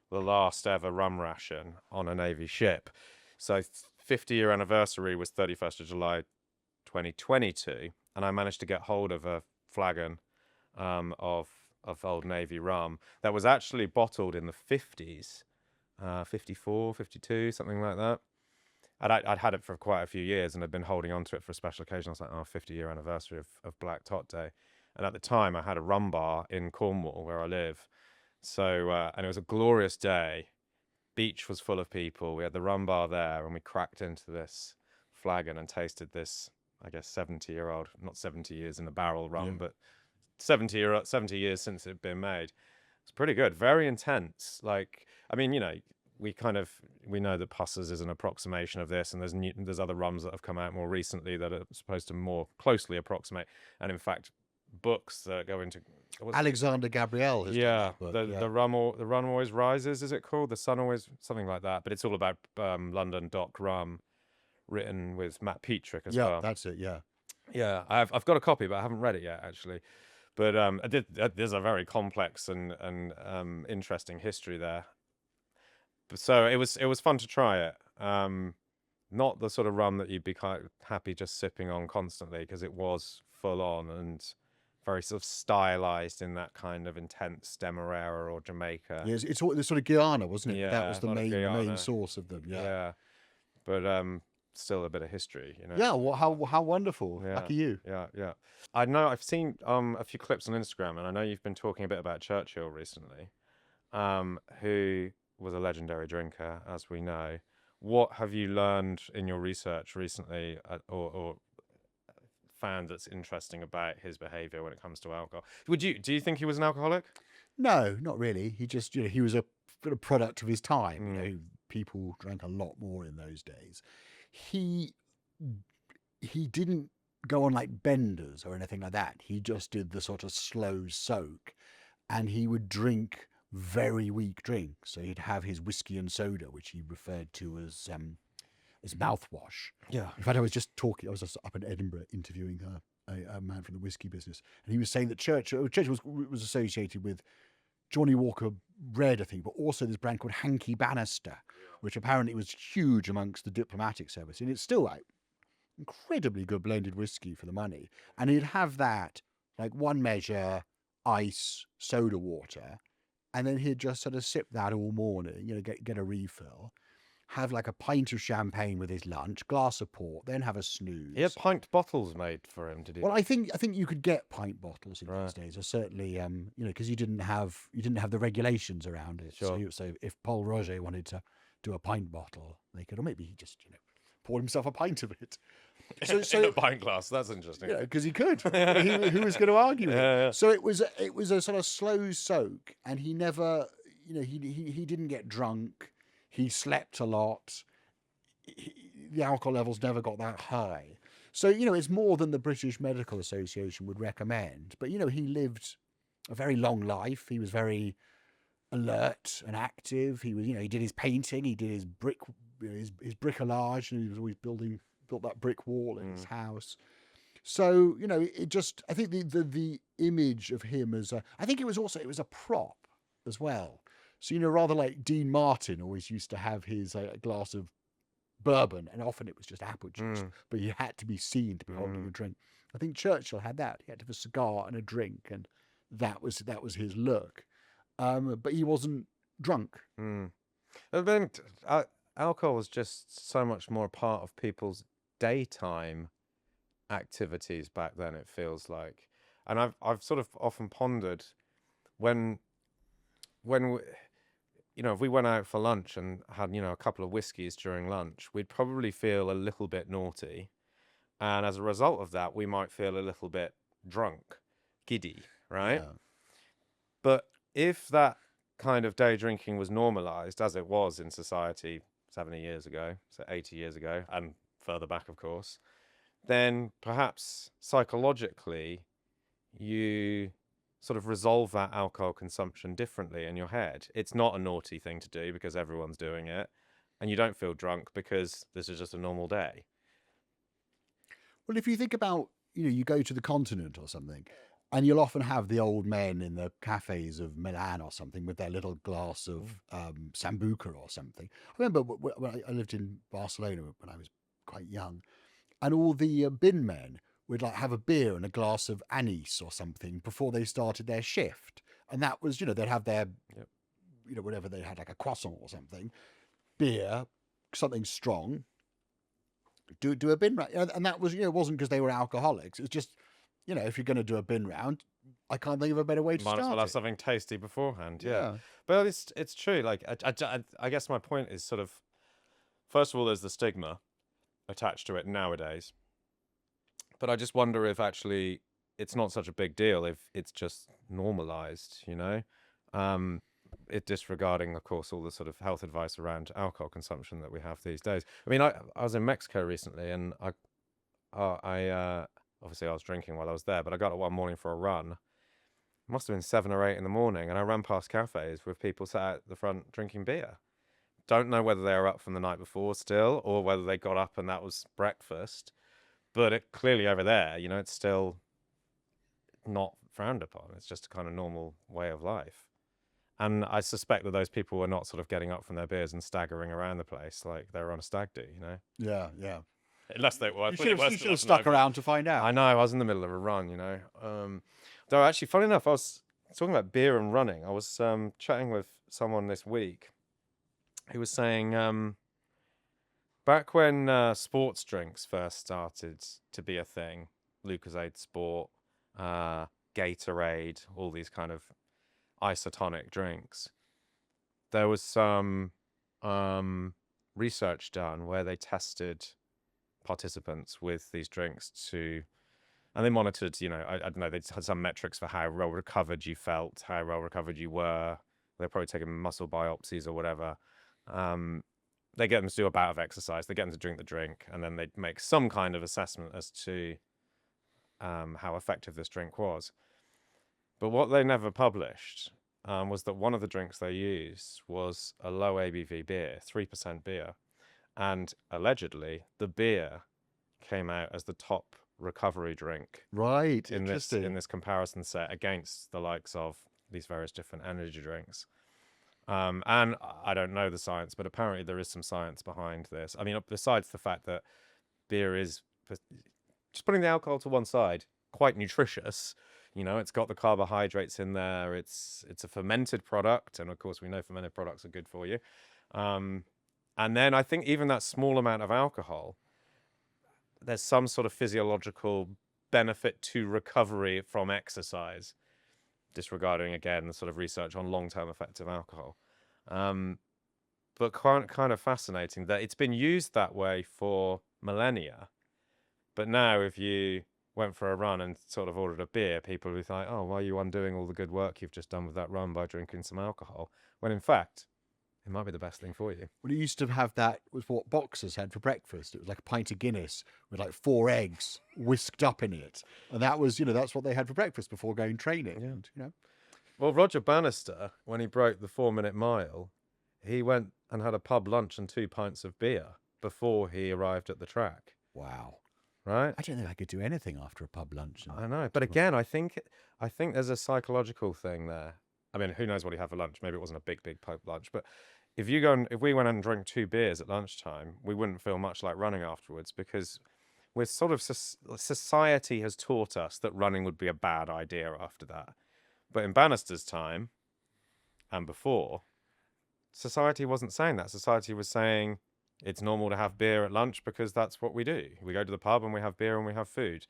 the last ever rum ration on a Navy ship. So 50-year anniversary was 31st of July 2022, and I managed to get hold of a flagon of Old Navy rum that was actually bottled in the 50s, 54, 52, something like that. I'd had it for quite a few years, and I'd been holding on to it for a special occasion. I was like, 50-year anniversary of Black Tot Day. And at the time, I had a rum bar in Cornwall, where I live. So, and it was a glorious day. Beach was full of people. We had the rum bar there, and we cracked into this flagon and tasted this, I guess, 70-year-old, not 70 years in the barrel rum, but 70 years since it had been made. It's pretty good, very intense. Like, I mean, we know that Pussers is an approximation of this, and there's other rums that have come out more recently that are supposed to more closely approximate. And in fact, books that go into Alexander Gabriel has done that book, the rum always rises, is it called? The sun always, something like that. But it's all about London dock rum, written with Matt Petrick as well. Yeah, that's it. Yeah. I've got a copy, but I haven't read it yet, actually. But there's a very complex and interesting history there. So it was fun to try it. Not the sort of rum that you'd be quite happy just sipping on constantly, because it was full on and very sort of stylized in that kind of intense Demerara or Jamaica. Yeah, it's all the sort of Guyana, wasn't it? That was Yeah, a the lot of main Guyana. source of them. Yeah. Yeah, but still a bit of history, you know. Yeah. Well, how wonderful. Yeah, Lucky you. yeah. I know I've seen a few clips on Instagram, and I know you've been talking a bit about Churchill recently, who was a legendary drinker, as we know. What have you learned in your research recently, or found that's interesting about his behavior when it comes to alcohol? Do you think he was an alcoholic? No, not really. He just, he was a product of his time. Mm. People drank a lot more in those days. He he didn't go on like benders or anything like that. He just did the sort of slow soak, and he would drink very weak drinks. So he'd have his whiskey and soda, which he referred to as mouthwash. Yeah. In fact, I was just up in Edinburgh interviewing a man from the whiskey business, and he was saying that Churchill was associated with Johnny Walker Red, I think, but also this brand called Hankey Bannister, which apparently was huge amongst the diplomatic service, and it's still like incredibly good blended whiskey for the money. And he'd have that like one measure ice soda water, and then he'd just sort of sip that all morning, get a refill, have like a pint of champagne with his lunch, glass of port, then have a snooze. He had pint bottles made for him, did he? Well, I think you could get pint bottles in Right. those days, or certainly, because you didn't have the regulations around it. Sure. So if Paul Roger wanted to do a pint bottle, they could, or maybe he just poured himself a pint of it. In a pint glass. That's interesting. Because he could. Who was going to argue with it? Yeah. So it was a sort of slow soak, and he never, he didn't get drunk. He slept a lot. The alcohol levels never got that high. So, it's more than the British Medical Association would recommend. But, he lived a very long life. He was very alert and active. He was, he did his painting. He did his his bricolage, and he was always built that brick wall in his house. So, I think the image of him as I think it was a prop as well. So, rather like Dean Martin always used to have his glass of bourbon, and often it was just apple juice, but you had to be seen to be holding a drink. I think Churchill had that. He had to have a cigar and a drink, and that was his look. But he wasn't drunk. I mean, alcohol was just so much more a part of people's daytime activities back then, it feels like. And I've sort of often pondered when if we went out for lunch and had, a couple of whiskeys during lunch, we'd probably feel a little bit naughty. And as a result of that, we might feel a little bit drunk, giddy, right? Yeah. But if that kind of day drinking was normalized, as it was in society 70 years ago, so 80 years ago, and further back, of course, then perhaps psychologically you sort of resolve that alcohol consumption differently in your head. It's not a naughty thing to do because everyone's doing it, and you don't feel drunk because this is just a normal day. Well, if you think about, you go to the continent or something, and you'll often have the old men in the cafes of Milan or something with their little glass of Sambuca or something. I remember when I lived in Barcelona when I was quite young, and all the bin men would like have a beer and a glass of anise or something before they started their shift. And that was, they'd have their, whatever they had, like a croissant or something, beer, something strong, do a bin round. And that was, it wasn't because they were alcoholics. It was just, if you're going to do a bin round, I can't think of a better way to Might start as well have it. something tasty beforehand. Yeah. Yeah. But it's true. Like, I guess my point is sort of, first of all, there's the stigma attached to it nowadays. But I just wonder if actually it's not such a big deal if it's just normalized, it disregarding, of course, all the sort of health advice around alcohol consumption that we have these days. I mean, I was in Mexico recently, and I obviously I was drinking while I was there, but I got up one morning for a run. It must have been 7 or 8 in the morning, and I ran past cafes with people sat at the front drinking beer. Don't know whether they were up from the night before still, or whether they got up and that was breakfast. But it clearly over there, it's still not frowned upon. It's just a kind of normal way of life. And I suspect that those people were not sort of getting up from their beers and staggering around the place like they were on a stag do, you know? Yeah, yeah. Unless they were. You Well, should have stuck around to find I out. know, I was in the middle of a run, you know. Though actually, funny enough, I was talking about beer and running. I was chatting with someone this week who was saying back when sports drinks first started to be a thing, Lucozade Sport, Gatorade, all these kind of isotonic drinks, there was some research done where they tested participants with these drinks and they monitored, you know, I don't know, they had some metrics for how well recovered you felt, how well recovered you were. They're probably taking muscle biopsies or whatever. They get them to do a bout of exercise, they get them to drink the drink, and then they make some kind of assessment as to how effective this drink was. But what they never published was that one of the drinks they used was a low ABV beer, 3% beer. And allegedly, the beer came out as the top recovery drink Right, in interesting. this comparison set against the likes of these various different energy drinks. And I don't know the science, but apparently there is some science behind this. I mean, besides the fact that beer is, just putting the alcohol to one side, quite nutritious. You know, it's got the carbohydrates in there. It's a fermented product, and of course, we know fermented products are good for you. And then I think even that small amount of alcohol, there's some sort of physiological benefit to recovery from exercise, disregarding again the sort of research on long-term effects of alcohol. But kind of fascinating that it's been used that way for millennia. But now if you went for a run and sort of ordered a beer, people would be like, oh, why are you undoing all the good work you've just done with that run by drinking some alcohol? When in fact, it might be the best thing for you. Well, you used to have that, was what boxers had for breakfast. It was like a pint of Guinness with like 4 eggs whisked up in it. And that was, that's what they had for breakfast before going training. Yeah. And, Well, Roger Bannister, when he broke the 4-minute mile, he went and had a pub lunch and 2 pints of beer before he arrived at the track. wow. Right? I don't think I could do anything after a pub lunch. I know. But again, I think there's a psychological thing there. I mean, who knows what he had for lunch? Maybe it wasn't a big pub lunch, but if we went and drank 2 beers at lunchtime, we wouldn't feel much like running afterwards, because we're sort of society has taught us that running would be a bad idea after that. But in Bannister's time and before, society wasn't saying that. Society was saying it's normal to have beer at lunch because that's what we do. We go to the pub and we have beer and we have food.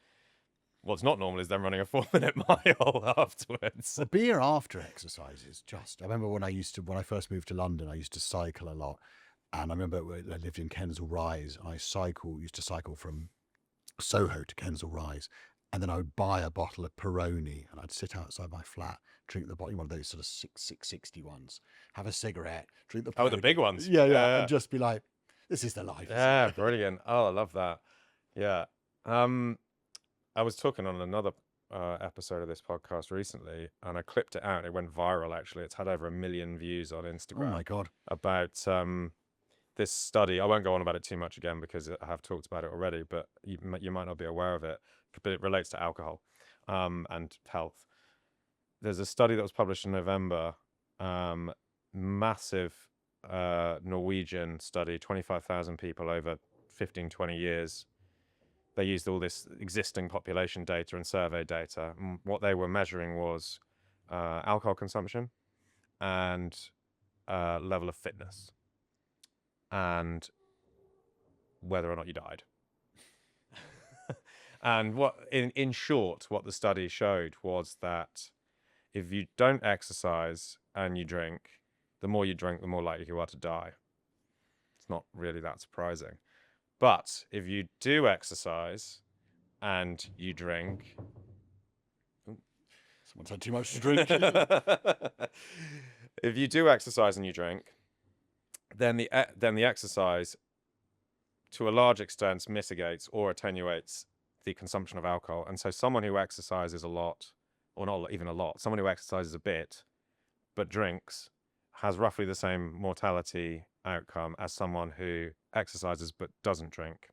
What's not normal is them running a 4-minute mile afterwards. The beer after exercise is just. I remember when I first moved to London, I used to cycle a lot, and I remember I lived in Kensal Rise. I used to cycle from Soho to Kensal Rise, and then I would buy a bottle of Peroni, and I'd sit outside my flat, drink the bottle, one of those sort of 660 ones, have a cigarette, drink the. Oh, the big ones. Yeah, and just be like, this is the life. Yeah, brilliant. Oh, I love that. Yeah. I was talking on another episode of this podcast recently, and I clipped it out. It went viral, actually. It's had over 1 million views on Instagram. Oh, my God. About this study. I won't go on about it too much again because I have talked about it already, but you might not be aware of it. But it relates to alcohol and health. There's a study that was published in November, massive Norwegian study, 25,000 people over 15, 20 years. They used all this existing population data and survey data. And what they were measuring was alcohol consumption and level of fitness and whether or not you died. And what, in short, what the study showed was that if you don't exercise and you drink, the more you drink, the more likely you are to die. It's not really that surprising. But if you do exercise and you drink... Someone's had too much to drink. If you do exercise and you drink, then the exercise, to a large extent, mitigates or attenuates the consumption of alcohol. And so someone who exercises a lot, or not even a lot, someone who exercises a bit but drinks has roughly the same mortality outcome as someone who exercises but doesn't drink.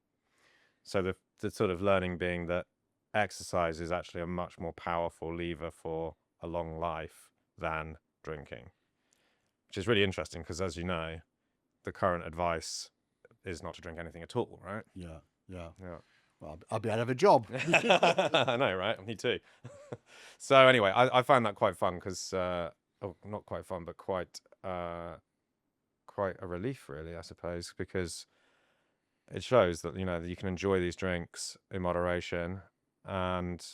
So the sort of learning being that exercise is actually a much more powerful lever for a long life than drinking. which is really interesting because, as you know, the current advice is not to drink anything at all, right? Yeah. Yeah. Well, I'll be out of a job. I know, right? Me too. So anyway, I found that quite fun because, not quite fun, but quite a relief, really, I suppose, because it shows that that you can enjoy these drinks in moderation, and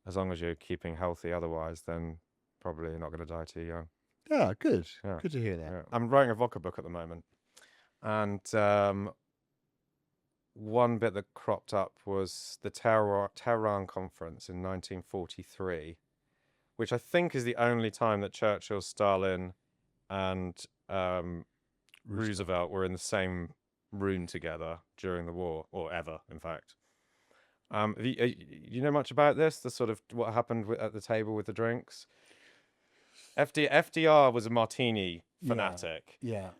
as long as you're keeping healthy, otherwise, then probably you're not going to die too young. Yeah, good. Yeah. Good to hear that. Yeah. I'm writing a vodka book at the moment, and one bit that cropped up was the Tehran Conference in 1943, which I think is the only time that Churchill, Stalin, and Roosevelt were in the same room together during the war, or ever, in fact. You know much about this? The sort of what happened at the table with the drinks? FDR was a martini fanatic. Yeah.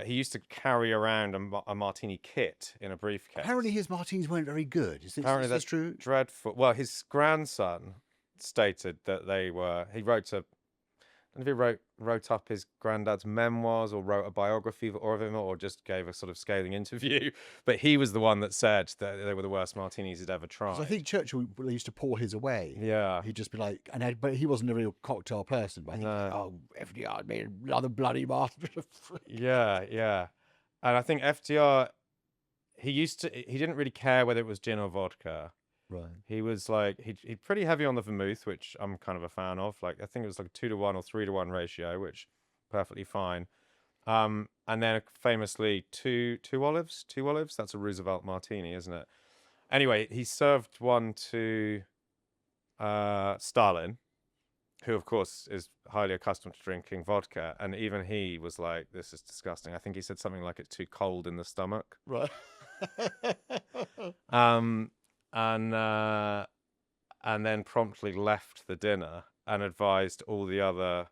He used to carry around a martini kit in a briefcase. Apparently his martinis weren't very good. Is Apparently this that's true? dreadful. Well, his grandson stated that they were. He wrote a. I don't know if he wrote up his granddad's memoirs or wrote a biography of him or just gave a sort of scathing interview. But he was the one that said that they were the worst martinis he'd ever tried. 'Cause I think Churchill used to pour his away. Yeah. He'd just be like, but he wasn't a real cocktail person. But I think, No. FDR made another bloody martini. Yeah. And I think FDR, he didn't really care whether it was gin or vodka. Right. He was like, he'd pretty heavy on the vermouth, which I'm kind of a fan of. Like, I think it was like a 2-to-1 or 3-to-1 ratio, which perfectly fine. And then famously two olives. That's a Roosevelt martini, isn't it? Anyway, he served one to Stalin, who of course is highly accustomed to drinking vodka, and even he was like, "This is disgusting." I think he said something like, "It's too cold in the stomach." Right. And then promptly left the dinner and advised all the other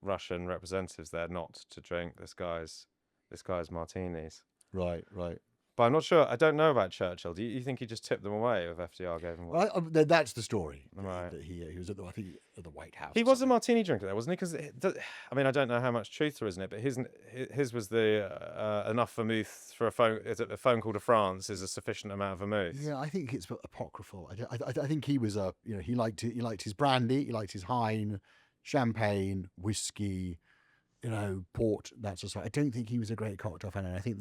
Russian representatives there not to drink this guy's martinis. Right. But I'm not sure. I don't know about Churchill. Do you think he just tipped them away if FDR gave him one? Well, that's the story. Right. That he was at the White House. He was a martini drinker there, wasn't he? Because I mean, I don't know how much truth there is in it, but his was the enough vermouth for a phone. Is it a phone call to France is a sufficient amount of vermouth? Yeah, I think it's apocryphal. I think he was he liked his brandy, he liked his Hine, champagne, whiskey, port, that sort of stuff. I don't think he was a great cocktail fan, and I think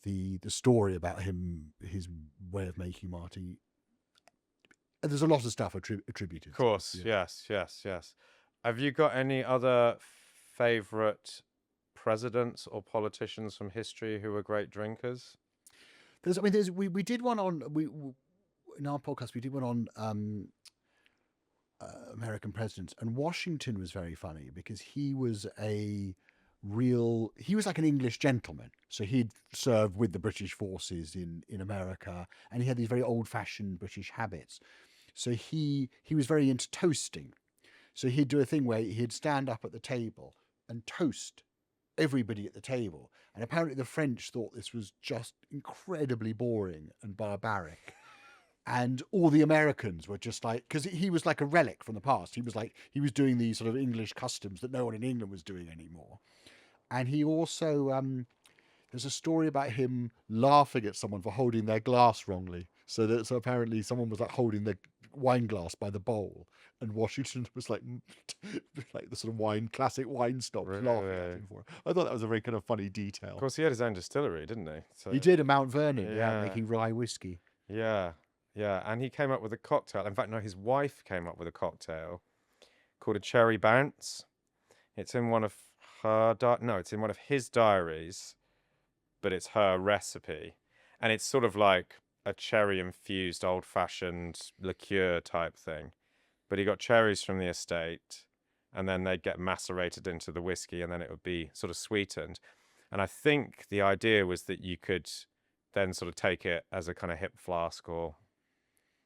the story about him, his way of making martini, there's a lot of stuff attributed. Of course, yes. Have you got any other favourite presidents or politicians from history who were great drinkers? We did one on in our podcast. We did one on American presidents, and Washington was very funny because he was like an English gentleman. So he'd served with the British forces in America, and he had these very old-fashioned British habits. So he was very into toasting. So he'd do a thing where he'd stand up at the table and toast everybody at the table. And apparently the French thought this was just incredibly boring and barbaric. And all the Americans were just like, because he was like a relic from the past. He was doing these sort of English customs that no one in England was doing anymore. And he also, there's a story about him laughing at someone for holding their glass wrongly. So apparently someone was like holding the wine glass by the bowl, and Washington was like the sort of classic wine snob laughing at him for it. I thought that was a very kind of funny detail. Of course, he had his own distillery, didn't he? So, he did, at Mount Vernon, making rye whiskey. Yeah, and he came up with a cocktail. In fact, no, his wife came up with a cocktail called a cherry bounce. It's in one of it's in one of his diaries, but it's her recipe, and it's sort of like a cherry infused old fashioned liqueur type thing. But he got cherries from the estate, and then they'd get macerated into the whiskey, and then it would be sort of sweetened. And I think the idea was that you could then sort of take it as a kind of hip flask or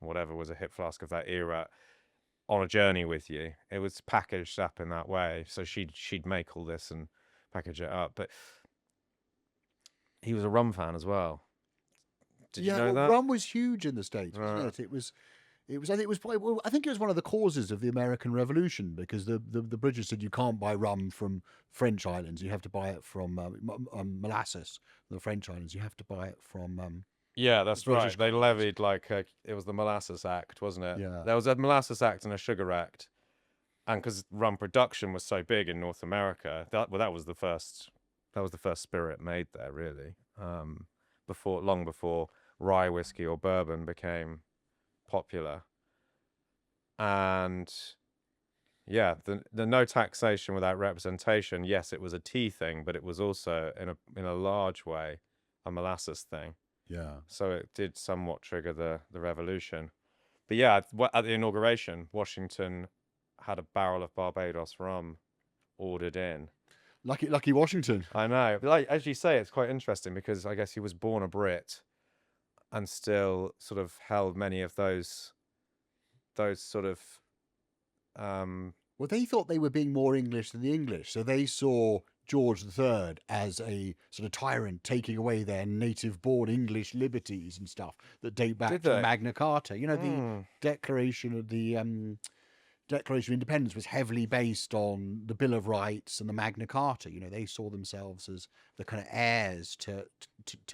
whatever was a hip flask of that era on a journey with you. It was packaged up in that way. So she'd make all this and package it up. But he was a rum fan as well. Did you know that? Rum was huge in the States, wasn't it? It was. I think it was. Well, I think it was one of the causes of the American Revolution, because the British said you can't buy rum from French islands. You have to buy it from molasses. The French islands, you have to buy it from Yeah, the that's right. British They colonies. levied like it was the Molasses Act, wasn't it? Yeah. There was a Molasses Act and a Sugar Act, and because rum production was so big in North America, that was the first spirit made there, really. Long before rye whiskey or bourbon became popular, and yeah, the no taxation without representation. Yes, it was a tea thing, but it was also in a large way a molasses thing. Yeah. So it did somewhat trigger the revolution. But yeah, at the inauguration, Washington had a barrel of Barbados rum ordered in. Lucky Washington. I know. But like as you say, it's quite interesting because I guess he was born a Brit and still sort of held many of those sort of Well, they thought they were being more English than the English, so they saw George III as a sort of tyrant taking away their native-born English liberties and stuff that date back did to the they? Magna Carta. You know, the Hmm. Declaration of Independence was heavily based on the Bill of Rights and the Magna Carta. You know, they saw themselves as the kind of heirs to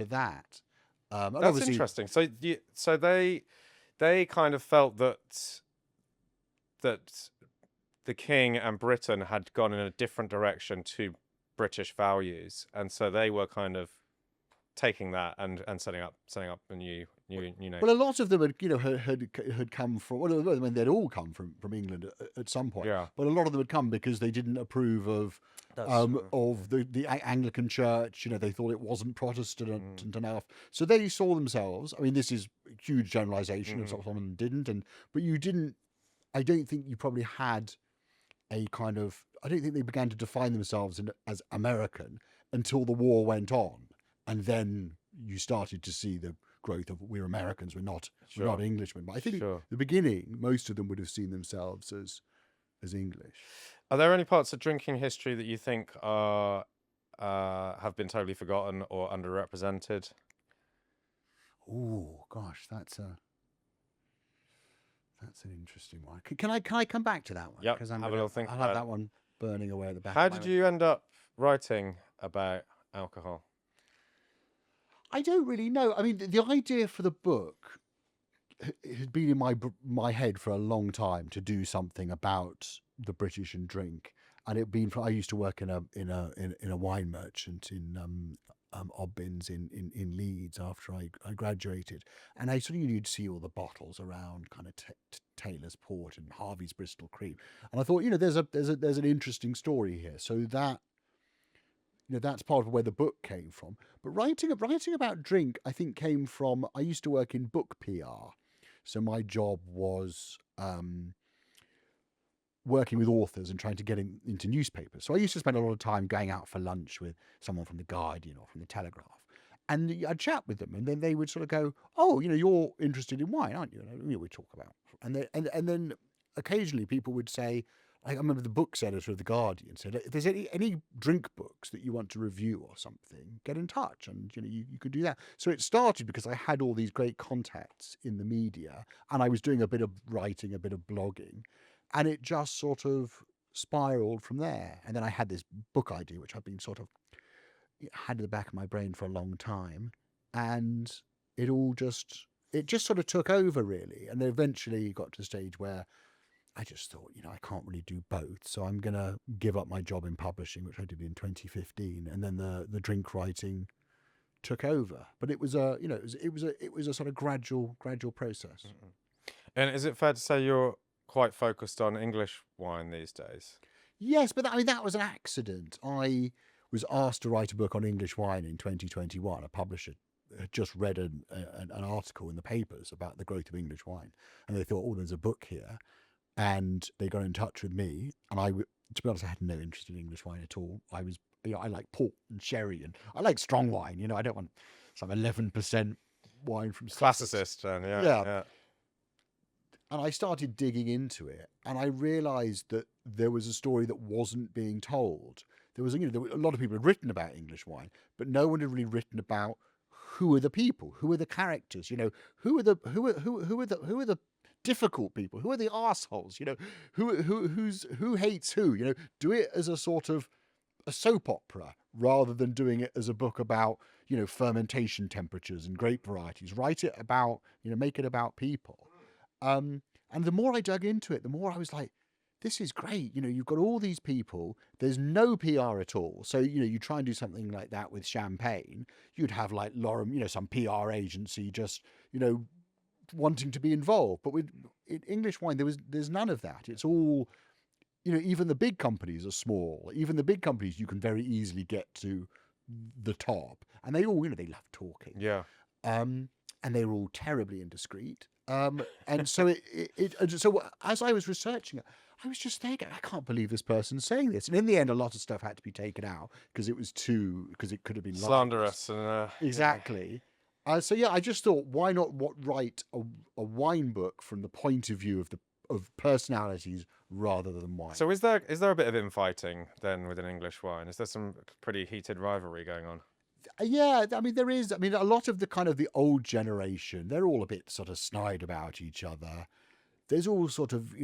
that. And That's obviously, interesting. So they kind of felt that the king and Britain had gone in a different direction to British values, and so they were kind of taking that and setting up a new nation. well, a lot of them had come from. Well, I mean, they'd all come from England at some point. Yeah, But a lot of them had come because they didn't approve of that's the Anglican Church. You know, they thought it wasn't Protestant enough, so they saw themselves. I mean, this is a huge generalization of someone didn't, but you didn't. I don't think you probably had a kind of. I don't think they began to define themselves as American until the war went on, and then you started to see the growth of we're Americans, we're not Englishmen. But I think sure. the beginning, most of them would have seen themselves as English. Are there any parts of drinking history that you think are have been totally forgotten or underrepresented? Oh gosh, that's an interesting one. Can I come back to that one? Yep, Because have a little think I'll about have it. that one burning away at the back. How of my did mind. you end up writing about alcohol? I don't really know. I mean, the idea for the book had been in my head for a long time to do something about the British and drink, and it been. I used to work in a wine merchant in Obbins in Leeds after I graduated, and I sort of you'd see all the bottles around, kind of Taylor's Port and Harvey's Bristol Cream, and I thought, there's an interesting story here. So that that's part of where the book came from. But writing about drink, I think, came from. I used to work in book PR, so my job was working with authors and trying to get into newspapers. So I used to spend a lot of time going out for lunch with someone from the Guardian or from the Telegraph, and I'd chat with them, and then they would sort of go, "Oh, you're interested in wine, aren't you?" And we talk about, and then occasionally people would say. I remember the books editor of the Guardian said, "If there's any drink books that you want to review or something, get in touch." And you could do that. So it started because I had all these great contacts in the media, and I was doing a bit of writing, a bit of blogging, and it just sort of spiraled from there. And then I had this book idea, which I've been sort of had in the back of my brain for a long time, and it just sort of took over really, and eventually got to a stage where I just thought, I can't really do both, so I'm gonna give up my job in publishing, which I did in 2015, and then the drink writing took over. But it was it was a sort of gradual process. And is it fair to say you're quite focused on English wine these days? Yes, but that was an accident. I was asked to write a book on English wine in 2021. A publisher had just read an article in the papers about the growth of English wine, and they thought, oh, there's a book here. And they got in touch with me, and to be honest, I had no interest in English wine at all. I was, I like port and sherry, and I like strong wine. I don't want some 11% wine from Classicist, then, yeah. And I started digging into it, and I realised that there was a story that wasn't being told. There was, there were a lot of people had written about English wine, but no one had really written about who are the people, who are the characters, who are the difficult people? Who are the assholes? Who hates who? Do it as a sort of a soap opera rather than doing it as a book about fermentation temperatures and grape varieties. Write it about make it about people. And the more I dug into it, the more I was like, this is great. You've got all these people. There's no PR at all. So, you try and do something like that with champagne. You'd have like Lorem, some PR agency just, wanting to be involved. But with English wine, there's none of that. It's all, even the big companies are small. Even the big companies, you can very easily get to the top. And they all, they love talking. Yeah. And they're all terribly indiscreet. And so so as I was researching it, I was just thinking, I can't believe this person's saying this. And in the end, a lot of stuff had to be taken out because it could have been Slanderous. And, exactly. So yeah, I just thought, why not write a wine book from the point of view of personalities rather than wine? So is there a bit of infighting then within English wine? Is there some pretty heated rivalry going on? Yeah, I mean, there is. I mean, a lot of the kind of the old generation, they're all a bit sort of snide about each other. There's all sort of,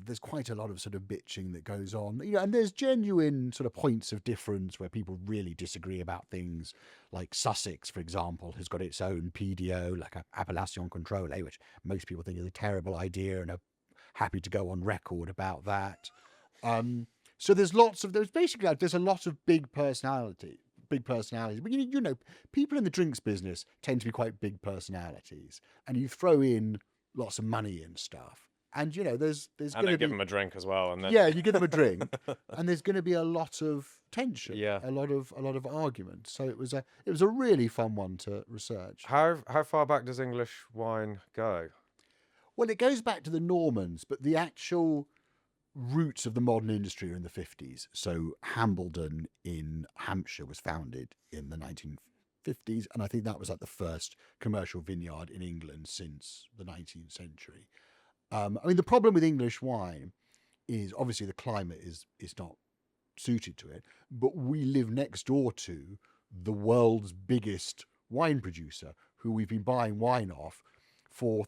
there's quite a lot of sort of bitching that goes on. And there's genuine sort of points of difference where people really disagree about things. Like Sussex, for example, has got its own PDO, like a Appellation Contrôlée, which most people think is a terrible idea and are happy to go on record about that. So there's a lot of big personalities. But people in the drinks business tend to be quite big personalities, and you throw in lots of money and stuff, and there's And going then to give be, them a drink as well, and then you give them a drink, and there's going to be a lot of tension, Yeah. a lot of argument. So it was a really fun one to research. How far back does English wine go? Well, it goes back to the Normans, but the actual roots of the modern industry are in the 50s. So Hambledon in Hampshire was founded in the 1950s, and I think that was like the first commercial vineyard in England since the 19th century. I mean, the problem with English wine is obviously the climate is not suited to it, but we live next door to the world's biggest wine producer, who we've been buying wine off for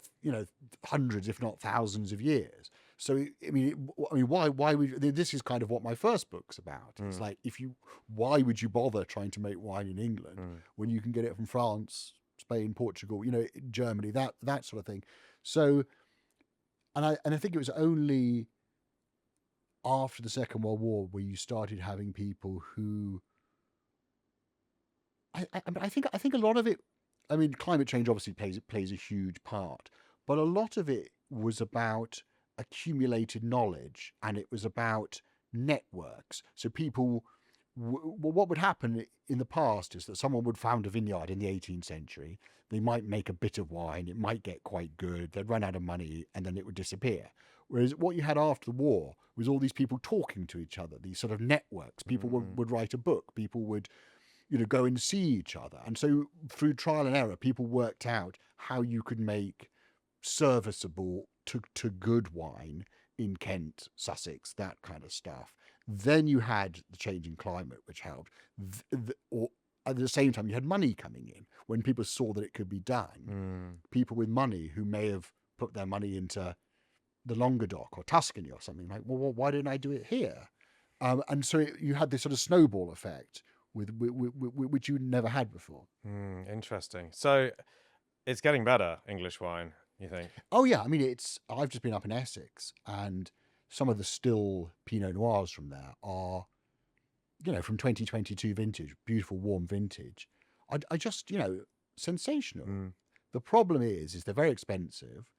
hundreds, if not thousands, of years. So I mean, why would this is kind of what my first book's about. It's like, why would you bother trying to make wine in England when you can get it from France, Spain, Portugal, Germany, that sort of thing. So, and I think it was only after the Second World War where you started having people who, I think a lot of it. I mean, climate change obviously plays a huge part, but a lot of it was about accumulated knowledge, and it was about networks. So people, what would happen in the past is that someone would found a vineyard in the 18th century. They might make a bit of wine, it might get quite good, they'd run out of money, and then it would disappear. Whereas what you had after the war was all these people talking to each other, these sort of networks. People would write a book, people would go and see each other. And so through trial and error, people worked out how you could make serviceable to good wine in Kent, Sussex, that kind of stuff. Then you had the changing climate, which helped. Or at the same time, you had money coming in. When people saw that it could be done, people with money who may have put their money into the Languedoc or Tuscany or something, like, well, why didn't I do it here? And so you had this sort of snowball effect with which you never had before. Interesting. So it's getting better, English wine, you think? Oh yeah, I mean, I've just been up in Essex, and some of the still Pinot Noirs from there are, from 2022 vintage, beautiful warm vintage. I just, sensational. The problem is they're very expensive,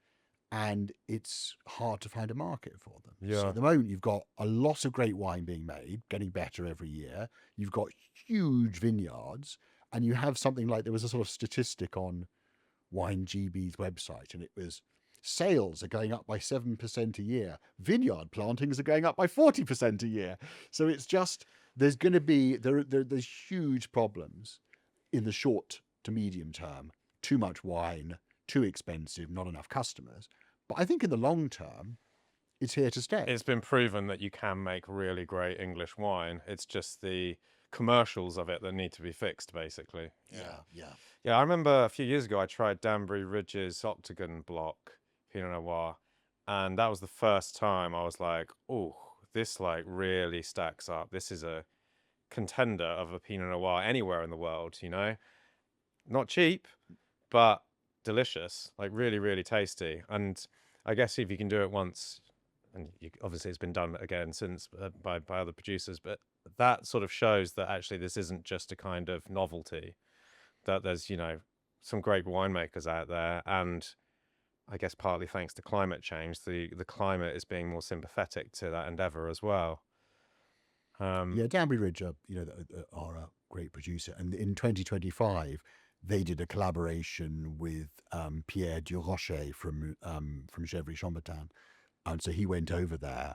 and it's hard to find a market for them. Yeah. So at the moment, you've got a lot of great wine being made, getting better every year. You've got huge vineyards, and you have something like, there was a sort of statistic on WineGB's website, and it was sales are going up by 7% a year. Vineyard plantings are going up by 40% a year. So it's just, there's going to be, there's huge problems in the short to medium term. Too much wine, too expensive, not enough customers. But I think in the long term, it's here to stay. It's been proven that you can make really great English wine. It's just the commercials of it that need to be fixed, basically. Yeah, I remember a few years ago I tried Danbury Ridge's Octagon Block Pinot Noir, and that was the first time I was like, oh, this like really stacks up. This is a contender of a Pinot Noir anywhere in the world, you know? Not cheap, but delicious, like really, really tasty. And I guess if you can do it once, and obviously it's been done again since by other producers, but that sort of shows that actually this isn't just a kind of novelty, that there's, you know, some great winemakers out there. And I guess partly thanks to climate change, the climate is being more sympathetic to that endeavor as well. Yeah, Danbury Ridge are a great producer, and in 2025 they did a collaboration with Pierre Durocher from Chevry Chambertin, and so he went over there,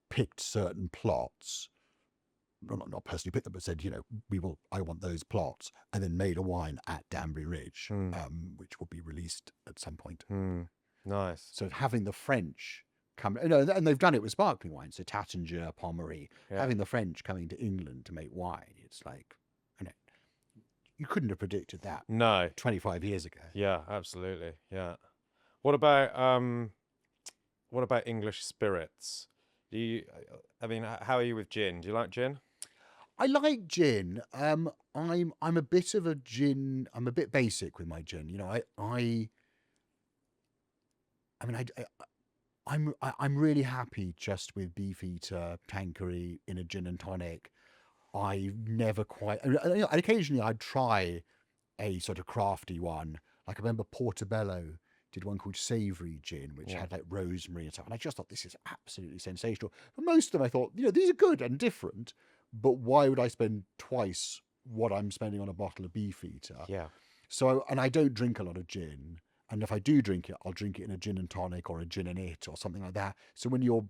picked certain plots, not personally picked them, but said, I want those plots, and then made a wine at Danbury Ridge, which will be released at some point. Nice. So having the French come, and they've done it with sparkling wine, so Taittinger, Pommery, having the French coming to England to make wine, it's like, you couldn't have predicted that No. 25 years ago. Yeah, absolutely. Yeah. What about English spirits? I mean, how are you with gin? Do you like gin? I like gin. I'm a bit of a gin. I'm a bit basic with my gin. I'm really happy just with Beefeater, Tanqueray in a gin and tonic. I never quite. Occasionally, I'd try a sort of crafty one. Like I remember Portobello did one called Savoury Gin, which had like rosemary and stuff. And I just thought, this is absolutely sensational. But most of them, I thought, these are good and different. But why would I spend twice what I'm spending on a bottle of Beefeater? Yeah. So, and I don't drink a lot of gin. And if I do drink it, I'll drink it in a gin and tonic or a gin and it or something like that. So when you're,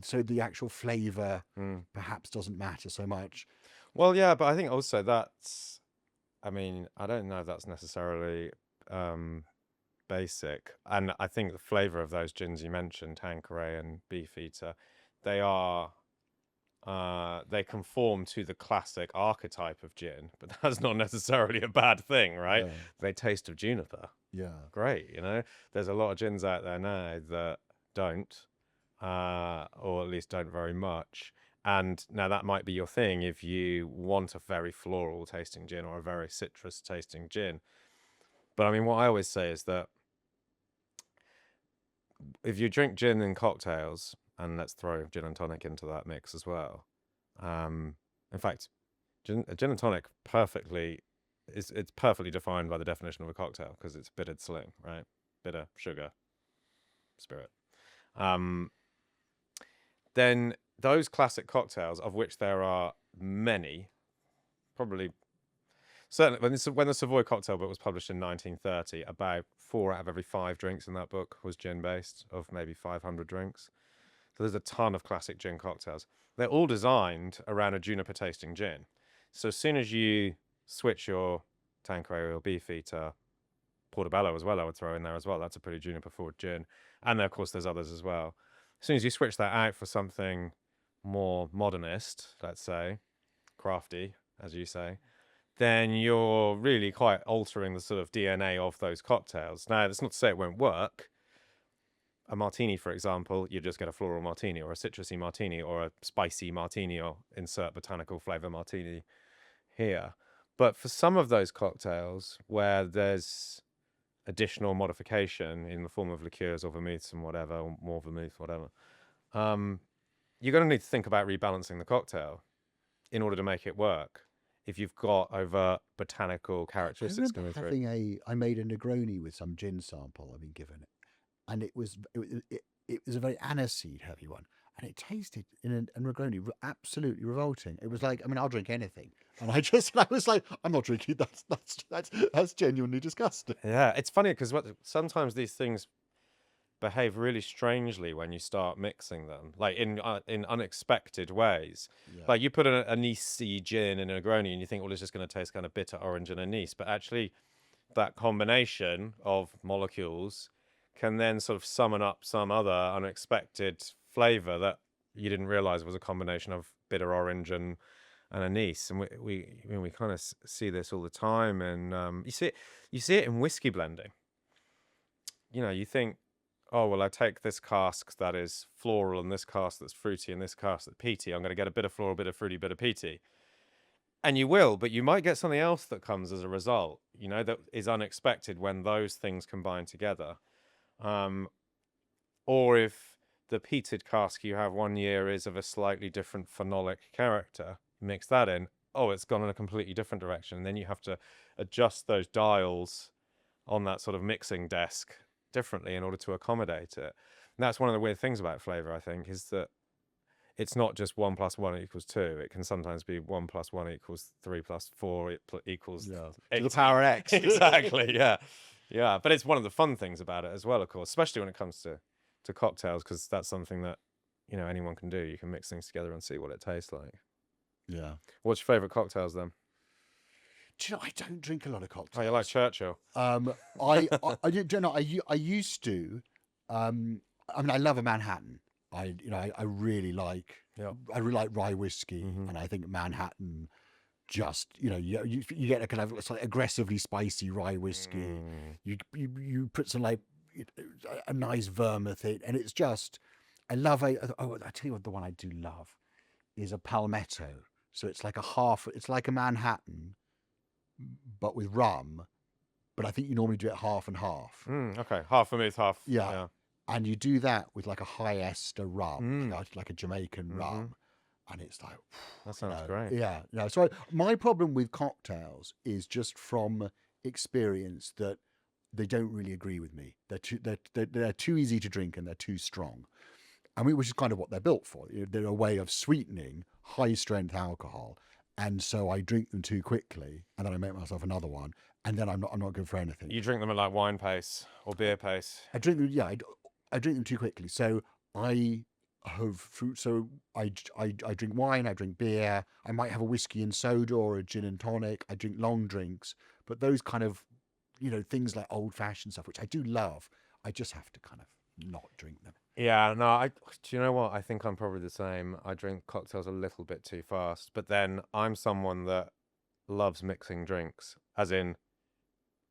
so the actual flavour perhaps doesn't matter so much. Well, yeah, but I think also that's, I mean, I don't know if that's necessarily basic. And I think the flavour of those gins you mentioned, Tanqueray and Beefeater, they conform to the classic archetype of gin, but that's not necessarily a bad thing, right? Yeah. They taste of juniper. Yeah. Great, there's a lot of gins out there now that don't, or at least don't very much. And now that might be your thing if you want a very floral tasting gin or a very citrus tasting gin. But I mean, what I always say is that if you drink gin in cocktails, and let's throw gin and tonic into that mix as well. In fact, gin and tonic it's perfectly defined by the definition of a cocktail because it's bittered sling, right? Bitter, sugar, spirit. Then those classic cocktails, of which there are many, probably certainly when the Savoy Cocktail Book was published in 1930, about 4 out of every 5 drinks in that book was gin based, of maybe 500 drinks. So there's a ton of classic gin cocktails. They're all designed around a juniper tasting gin. So as soon as you switch your Tanqueray or Beefeater, Portobello as well, I would throw in there as well. That's a pretty juniper forward gin. And then, of course, there's others as well. As soon as you switch that out for something more modernist, let's say, crafty, as you say, then you're really quite altering the sort of DNA of those cocktails. Now, that's not to say it won't work. A martini, for example, you just get a floral martini or a citrusy martini or a spicy martini, or insert botanical flavor martini here. But for some of those cocktails where there's additional modification in the form of liqueurs or vermouths and whatever, or more vermouth, whatever, you're going to need to think about rebalancing the cocktail in order to make it work. If you've got overt botanical characteristics coming through. I made a Negroni with some gin sample I've been given, and it was a very aniseed heavy one, and it tasted in a Negroni absolutely revolting. It was like, I mean, I'll drink anything, and I was like, I'm not drinking that. That's genuinely disgusting. Yeah, it's funny because sometimes these things behave really strangely when you start mixing them, like in unexpected ways. Yeah. Like you put an anisey gin in a Negroni and you think, well, it's just going to taste kind of bitter orange and anise, but actually that combination of molecules can then sort of summon up some other unexpected flavor that you didn't realize was a combination of bitter orange and anise. And we kind of see this all the time, and you see it in whiskey blending. You think, oh, well, I take this cask that is floral and this cask that's fruity and this cask that's peaty. I'm going to get a bit of floral, bit of fruity, bit of peaty. And you will, but you might get something else that comes as a result, that is unexpected when those things combine together. Or if the peated cask you have one year is of a slightly different phenolic character, mix that in. Oh, it's gone in a completely different direction. And then you have to adjust those dials on that sort of mixing desk differently in order to accommodate it. And that's one of the weird things about flavor, I think, is that it's not just 1 + 1 = 2. It can sometimes be 1 + 1 = 3 + 4 equals To the 8. power X. Exactly, yeah. Yeah, but it's one of the fun things about it as well, of course, especially when it comes to cocktails, because that's something that, anyone can do. You can mix things together and see what it tastes like. Yeah. What's your favourite cocktails then? Do you know, I don't drink a lot of cocktails. Oh, you like Churchill? I used to. I mean, I love a Manhattan. I really like. Yeah. I really like rye whiskey, Mhm. and I think Manhattan just you get a kind of sort of aggressively spicy rye whiskey. You put some like a nice vermouth in, and it's just. I love I tell you what, the one I do love is a Palmetto. So it's like it's like a Manhattan, but with rum. But I think you normally do it half and half. Okay, half vermouth, half. Yeah. And you do that with like a high ester rum, like a Jamaican rum. And it's like, that sounds great. Yeah. No. So my problem with cocktails is just from experience that they don't really agree with me. They're too easy to drink and they're too strong. Which is kind of what they're built for. They're a way of sweetening high strength alcohol. And so I drink them too quickly, and then I make myself another one, and then I'm not good for anything. You drink them at like wine pace or beer pace? I drink them, yeah. I drink them too quickly. So I have fruit. So I drink wine. I drink beer. I might have a whiskey and soda or a gin and tonic. I drink long drinks, but those kind of, things like old fashioned stuff, which I do love. I just have to kind of not drink them. Yeah, no, do you know what? I think I'm probably the same. I drink cocktails a little bit too fast, but then I'm someone that loves mixing drinks, as in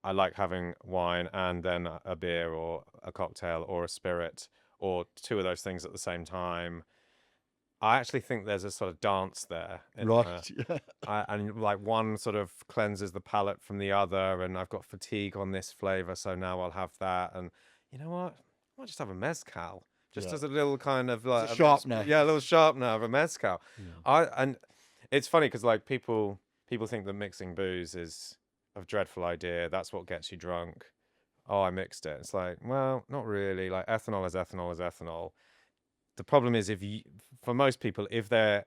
I like having wine and then a beer or a cocktail or a spirit or two of those things at the same time. I actually think there's a sort of dance there. Right. And like one sort of cleanses the palate from the other, and I've got fatigue on this flavor, so now I'll have that. And you know what? I might just have a mezcal. Just as a little kind of like a sharpener. Yeah, a little sharpener of a mezcal. Yeah. And it's funny because like people think that mixing booze is a dreadful idea. That's what gets you drunk. Oh, I mixed it. It's like, well, not really. Like ethanol is ethanol is ethanol. The problem is for most people, if they're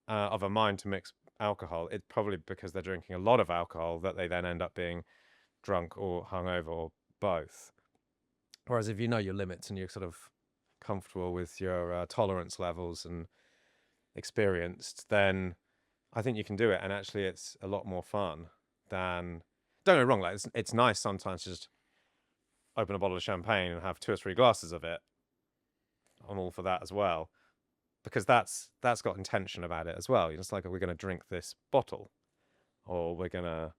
of a mind to mix alcohol, it's probably because they're drinking a lot of alcohol that they then end up being drunk or hungover or both. Whereas if you know your limits and you're sort of comfortable with your tolerance levels and experienced, then I think you can do it. And actually, it's a lot more fun than. Don't get me wrong, like it's nice sometimes to just open a bottle of champagne and have 2 or 3 glasses of it. I'm all for that as well, because that's got intention about it as well. It's like, we're going to drink this bottle, or we're going to,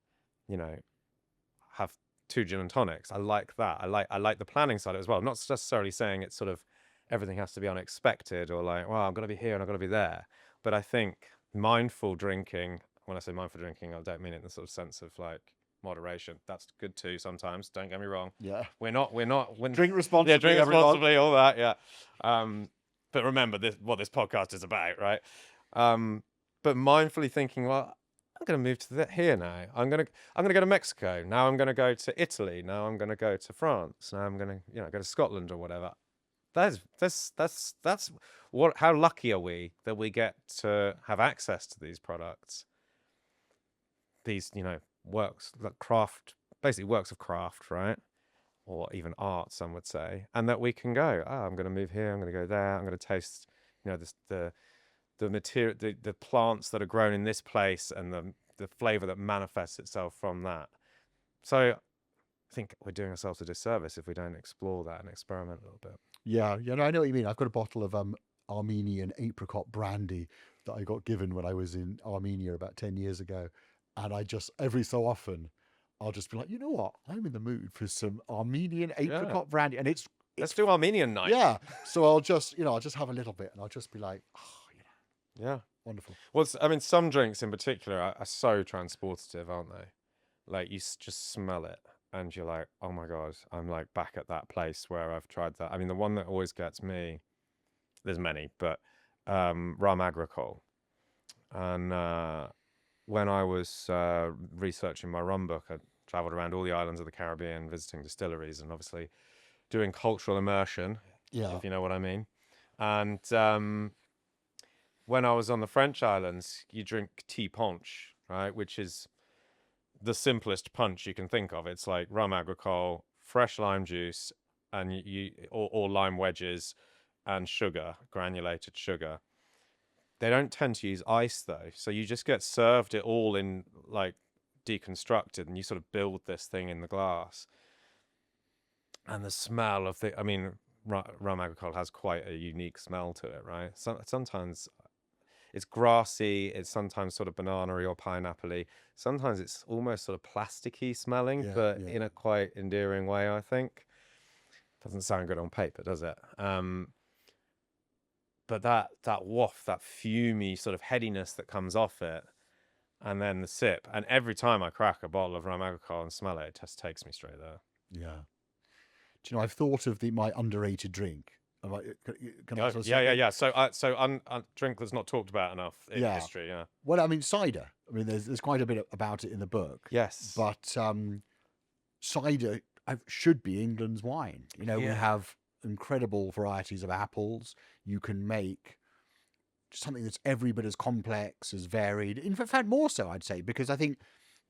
have 2 gin and tonics. I like that. I like the planning side of it as well. I'm not necessarily saying it's sort of everything has to be unexpected or like, well, I'm going to be here and I'm going to be there. But I think mindful drinking, when I say mindful drinking, I don't mean it in the sort of sense of like moderation. That's good too sometimes. Don't get me wrong. Yeah. We're not. Drink responsibly. Yeah, drink responsibly. All that. Yeah. But remember what this podcast is about, right? But mindfully thinking, well, I'm going to move to here now. I'm going to go to Mexico. Now I'm going to go to Italy. Now I'm going to go to France. Now I'm going to go to Scotland or whatever. That's what. How lucky are we that we get to have access to these products? These works like craft, basically works of craft, right? Or even art, some would say, and that we can go. Oh, I'm going to move here. I'm going to go there. I'm going to taste, the material, the plants that are grown in this place, and the flavor that manifests itself from that. So, I think we're doing ourselves a disservice if we don't explore that and experiment a little bit. Yeah, I know what you mean. I've got a bottle of Armenian apricot brandy that I got given when I was in Armenia about 10 years ago, and I just every so often I'll just be like, you know what? I'm in the mood for some Armenian apricot brandy, and it's Let's do Armenian night. Yeah. So I'll just have a little bit, and I'll just be like, oh, Yeah. wonderful. Well, I mean, some drinks in particular are so transportative, aren't they? Like you just smell it, and you're like, oh my god, I'm like back at that place where I've tried that. I mean, the one that always gets me, there's many, but rum agricole. And when I was researching my rum book, I traveled around all the islands of the Caribbean, visiting distilleries, and obviously doing cultural immersion, Yeah. if you know what I mean. And when I was on the French islands, you drink tea punch, right? Which is the simplest punch you can think of. It's like rum agricole, fresh lime juice, and or lime wedges, and sugar, granulated sugar. They don't tend to use ice though, so you just get served it all in like deconstructed, and you sort of build this thing in the glass. And the smell of I mean, rum agricole has quite a unique smell to it, right? Sometimes it's grassy, it's sometimes sort of banana-y or pineapple-y. Sometimes it's almost sort of plasticky smelling, but in a quite endearing way, I think. Doesn't sound good on paper, does it? But that waft, that fumy sort of headiness that comes off it, and then the sip, and every time I crack a bottle of rum agricole and smell it, it just takes me straight there. Yeah. Do you know, I've thought of my underrated drink. Can I sort of Yeah. So drink that's not talked about enough in history. Yeah. Well, I mean, cider. I mean, there's quite a bit about it in the book. Yes. But cider should be England's wine. You know, we have incredible varieties of apples. You can make something that's every bit as complex, as varied. In fact, more so, I'd say, because I think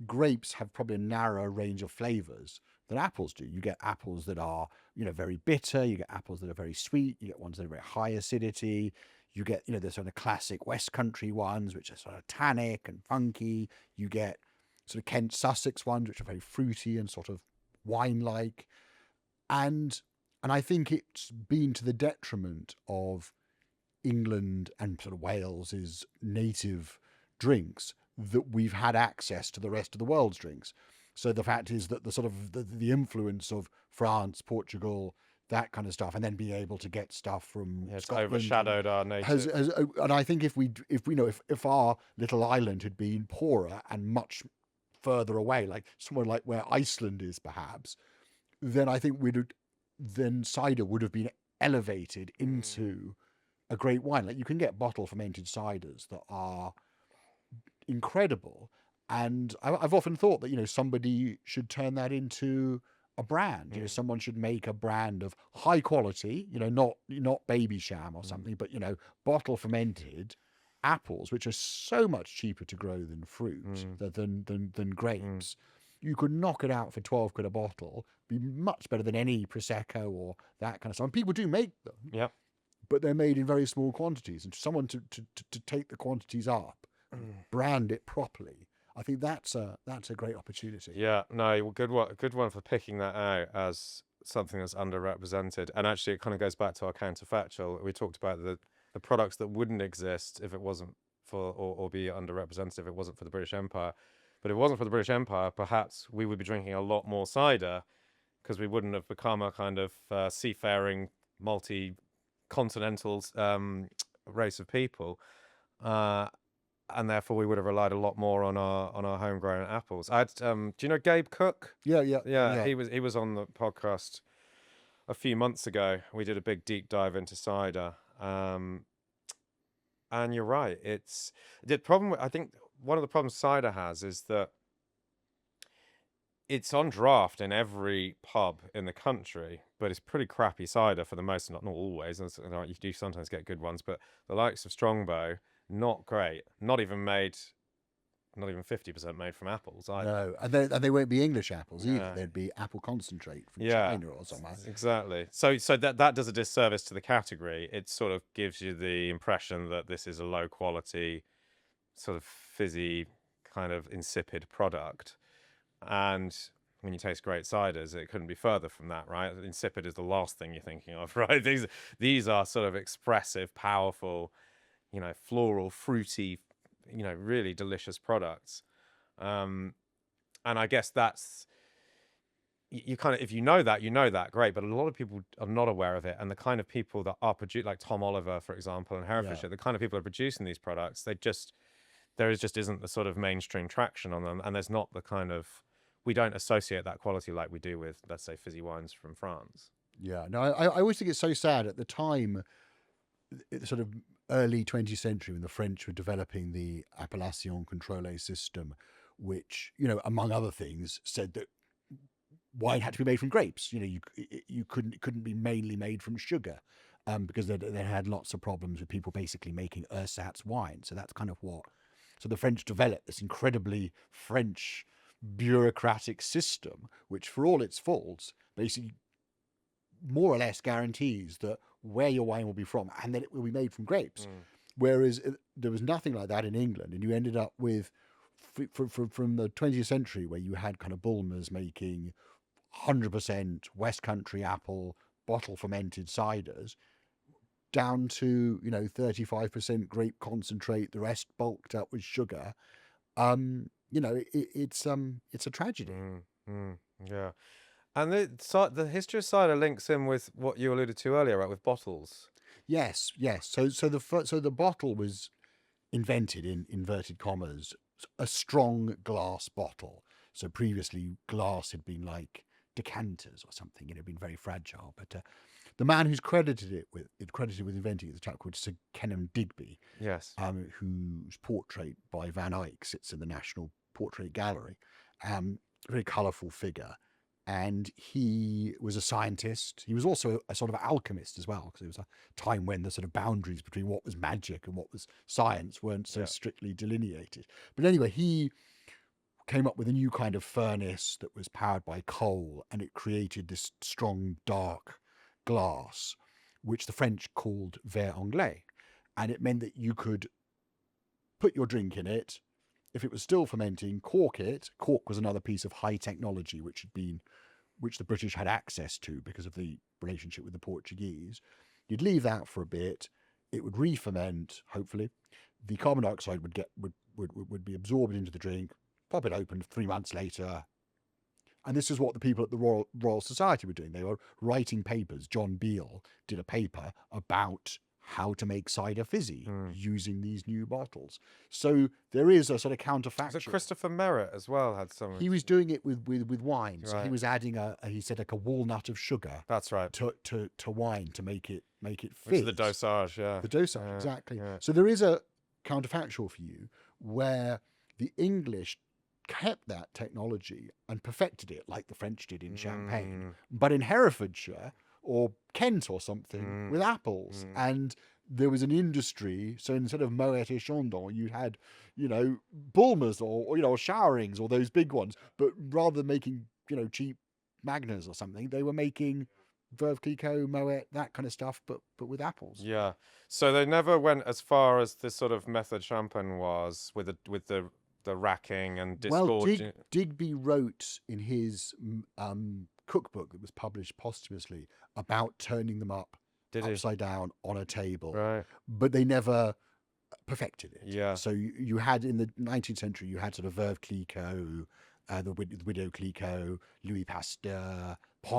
grapes have probably a narrower range of flavors than apples do. You get apples that are, very bitter. You get apples that are very sweet. You get ones that are very high acidity. You get, the sort of classic West Country ones, which are sort of tannic and funky. You get sort of Kent Sussex ones, which are very fruity and sort of wine-like. And I think it's been to the detriment of England and sort of Wales's native drinks that we've had access to the rest of the world's drinks. So the fact is that the sort of the influence of France, Portugal, that kind of stuff, and then being able to get stuff from Scotland overshadowed our native. And I think if our little island had been poorer and much further away, like somewhere like where Iceland is, perhaps, then I think then cider would have been elevated into a great wine. Like you can get bottle fermented ciders that are incredible. And I've often thought that, somebody should turn that into a brand. Someone should make a brand of high quality, not baby sham or something, but, bottle fermented apples, which are so much cheaper to grow than fruit, than grapes. You could knock it out for 12 quid a bottle, be much better than any Prosecco or that kind of stuff. And people do make them. Yeah. But they're made in very small quantities. And someone to take the quantities up, brand it properly, I think that's a great opportunity. Yeah, no, good one for picking that out as something that's underrepresented. And actually, it kind of goes back to our counterfactual. We talked about the products that wouldn't exist if it wasn't for, or be underrepresented if it wasn't for the British Empire. But if it wasn't for the British Empire, perhaps we would be drinking a lot more cider, because we wouldn't have become a kind of seafaring, multi-continental race of people. And therefore we would have relied a lot more on our homegrown apples. Do you know Gabe Cook? Yeah. He was on the podcast a few months ago. We did a big deep dive into cider, and you're right. It's the problem. I think one of the problems cider has is that it's on draft in every pub in the country, but it's pretty crappy cider for the most. Not always. You do sometimes get good ones, but the likes of Strongbow, not great. Not even 50% made from apples either. No, and they won't be English apples either. They'd be apple concentrate from China or somewhere. Exactly. So that does a disservice to the category. It sort of gives you the impression that this is a low quality, sort of fizzy, kind of insipid product. And when you taste great ciders, it couldn't be further from that, right? Insipid is the last thing you're thinking of, right? These are sort of expressive, powerful, floral, fruity, really delicious products. And I guess that's, you kind of, if you know that, great. But a lot of people are not aware of it, and the kind of people that are like Tom Oliver, for example, in Herefordshire, the kind of people who are producing these products, there just isn't the sort of mainstream traction on them, and there's not the kind of, we don't associate that quality like we do with, let's say, fizzy wines from France. Yeah, no, I always think it's so sad. At the time, the sort of early 20th century, when the French were developing the Appellation Contrôlée system, which, you know, among other things, said that wine had to be made from grapes. You know, you couldn't be mainly made from sugar, because they had lots of problems with people basically making ersatz wine. So that's kind of what. So the French developed this incredibly French bureaucratic system, which, for all its faults, basically more or less guarantees that where your wine will be from and that it will be made from grapes. Whereas there was nothing like that in England, and you ended up with, from the 20th century, where you had kind of Bulmers making 100% West Country apple bottle fermented ciders, down to, you know, 35% grape concentrate, the rest bulked up with sugar. You know, it's a tragedy. Yeah. And the history of cider links in with what you alluded to earlier, right, with bottles. Yes. So the bottle was invented, in inverted commas, a strong glass bottle. So previously, glass had been like decanters or something. It had been very fragile. But the man who's credited with inventing it is a chap called Sir Kenelm Digby. Yes. Whose portrait by Van Eyck sits in the National Portrait Gallery. Very colourful figure. And he was a scientist. He was also a sort of alchemist as well, because it was a time when the sort of boundaries between what was magic and what was science weren't so strictly delineated. But anyway, he came up with a new kind of furnace that was powered by coal, and it created this strong, dark glass, which the French called verre anglais. And it meant that you could put your drink in it. If it was still fermenting, cork it. Cork was another piece of high technology which the British had access to because of the relationship with the Portuguese. You'd leave that for a bit. It would re-ferment, hopefully. The carbon dioxide would be absorbed into the drink. Pop it open 3 months later. And this is what the people at the Royal Society were doing. They were writing papers. John Beale did a paper about how to make cider fizzy using these new bottles. So there is a sort of counterfactual. Was it Christopher Merritt as well had some? He was doing it with wine. Right. So he was adding he said like a walnut of sugar. That's right. To wine to make it fizz. Which is the dosage, yeah. The dosage, exactly. Yeah. So there is a counterfactual for you where the English kept that technology and perfected it like the French did in Champagne, but in Herefordshire or Kent or something with apples. And there was an industry. So instead of Moet et Chandon, you had, you know, Bulmers or you know, Showerings or those big ones. But rather than making, you know, cheap Magnas or something, they were making Veuve Clicquot, Moet, that kind of stuff, but with apples. Yeah. So they never went as far as this sort of method Champagne was with the racking and disgorging. Well, Digby wrote in his cookbook that was published posthumously about turning them upside down on a table, right? But they never perfected it. Yeah. So you had, in the 19th century, you had sort of Veuve Clicquot, the widow Clicquot, Louis Pasteur,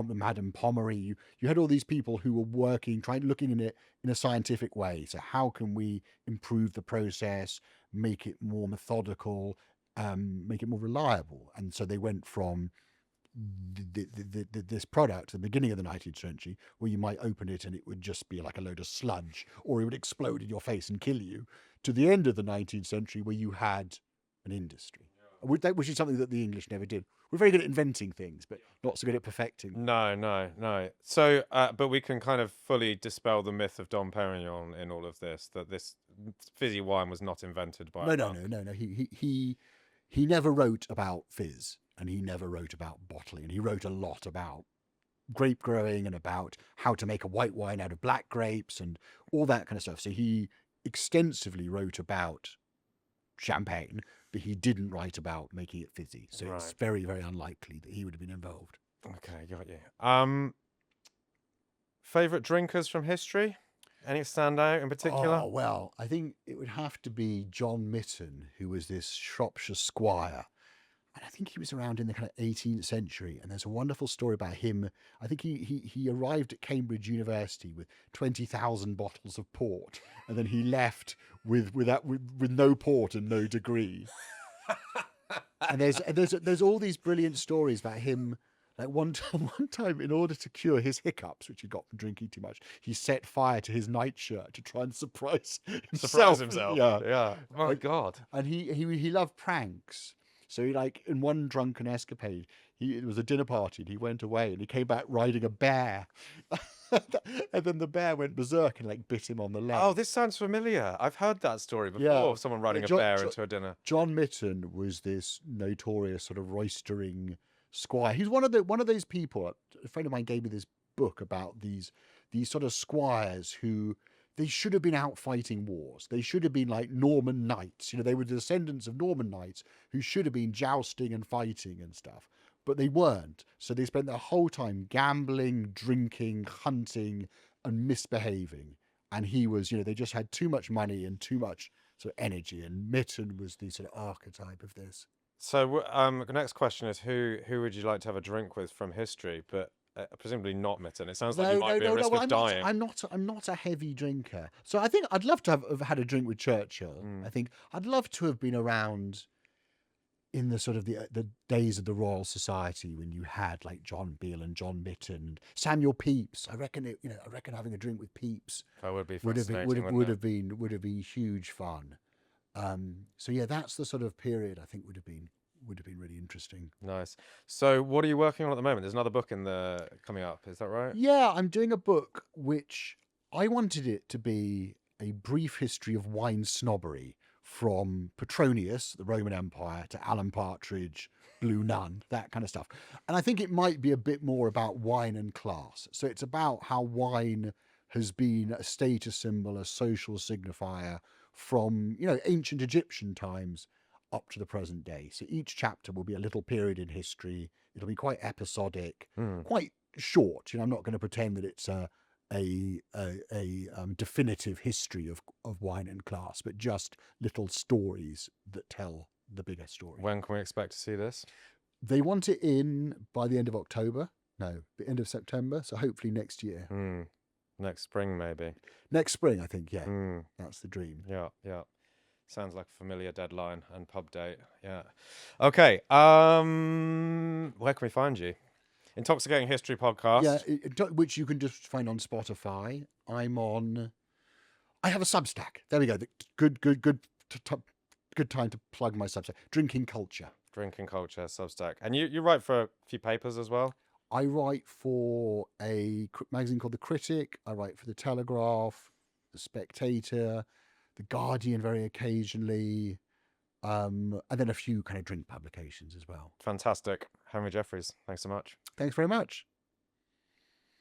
Madame Pommery. You had all these people who were looking in it in a scientific way. So how can we improve the process, make it more methodical, make it more reliable? And so they went from this product at the beginning of the 19th century, where you might open it and it would just be like a load of sludge, or it would explode in your face and kill you, to the end of the 19th century, where you had an industry, which is something that the English never did. We're very good at inventing things, but not so good at perfecting them. No. So, but we can kind of fully dispel the myth of Dom Perignon in all of this, that this fizzy wine was not invented by. No. He never wrote about fizz, and he never wrote about bottling, and he wrote a lot about grape growing and about how to make a white wine out of black grapes and all that kind of stuff. So he extensively wrote about champagne, but he didn't write about making it fizzy. So It's very, very unlikely that he would have been involved. Okay, got you. Favorite drinkers from history? Any stand out in particular? Oh, well, I think it would have to be John Mytton, who was this Shropshire squire, And I think he was around in the kind of 18th century. And there's a wonderful story about him. I think he arrived at Cambridge University with 20,000 bottles of port, and then he left with no port and no degree. And there's all these brilliant stories about him. Like one time, in order to cure his hiccups, which he got from drinking too much, he set fire to his nightshirt to try and surprise himself. Yeah. My Like, God. And he loved pranks. So he, like, in one drunken escapade, it was a dinner party, and he went away, and he came back riding a bear, and then the bear went berserk and like bit him on the leg. Oh, this sounds familiar. I've heard that story before. Yeah. Someone riding Yeah, a bear into a dinner. John Mytton was this notorious sort of roistering squire. He's one of those people. A friend of mine gave me this book about these sort of squires who, they should have been out fighting wars. They should have been like Norman knights. You know, they were the descendants of Norman knights who should have been jousting and fighting and stuff, but they weren't. So they spent their whole time gambling, drinking, hunting, and misbehaving. And he was, you know, they just had too much money and too much sort of energy. And Mytton was the sort of archetype of this. So, the next question is who would you like to have a drink with from history? But presumably not Mytton. It sounds like you might be at risk of dying. I'm not a heavy drinker. So I think I'd love to have had a drink with Churchill. I think I'd love to have been around in the sort of the days of the Royal Society when you had like John Beale and John Mytton and Samuel Pepys. I reckon having a drink with Pepys That would be would fascinating. have been huge fun. So yeah, that's the sort of period I think would have been really interesting. Nice. So what are you working on at the moment? There's another book coming up. Is that right? Yeah, I'm doing a book which I wanted it to be a brief history of wine snobbery, from Petronius, the Roman Empire, to Alan Partridge, Blue Nun, that kind of stuff. And I think it might be a bit more about wine and class. So it's about how wine has been a status symbol, a social signifier from, you know, ancient Egyptian times up to the present day. So each chapter will be a little period in history. It'll be quite episodic, quite short. You know, I'm not going to pretend that it's a definitive history of wine and class, but just little stories that tell the bigger story. When can we expect to see this? They want it in by the end of October. No, the end of September. So hopefully next year. Next spring, maybe. Next spring, I think. Yeah, that's the dream. Yeah. Sounds like a familiar deadline and pub date. Yeah. Okay. Where can we find you? Intoxicating History Podcast. Yeah, which you can just find on Spotify. I have a Substack. There we go. Good time to plug my Substack. Drinking Culture, Substack. And you write for a few papers as well? I write for a magazine called The Critic. I write for The Telegraph, The Spectator, The Guardian very occasionally, and then a few kind of drink publications as well. Fantastic. Henry Jeffries, thanks so much. Thanks very much.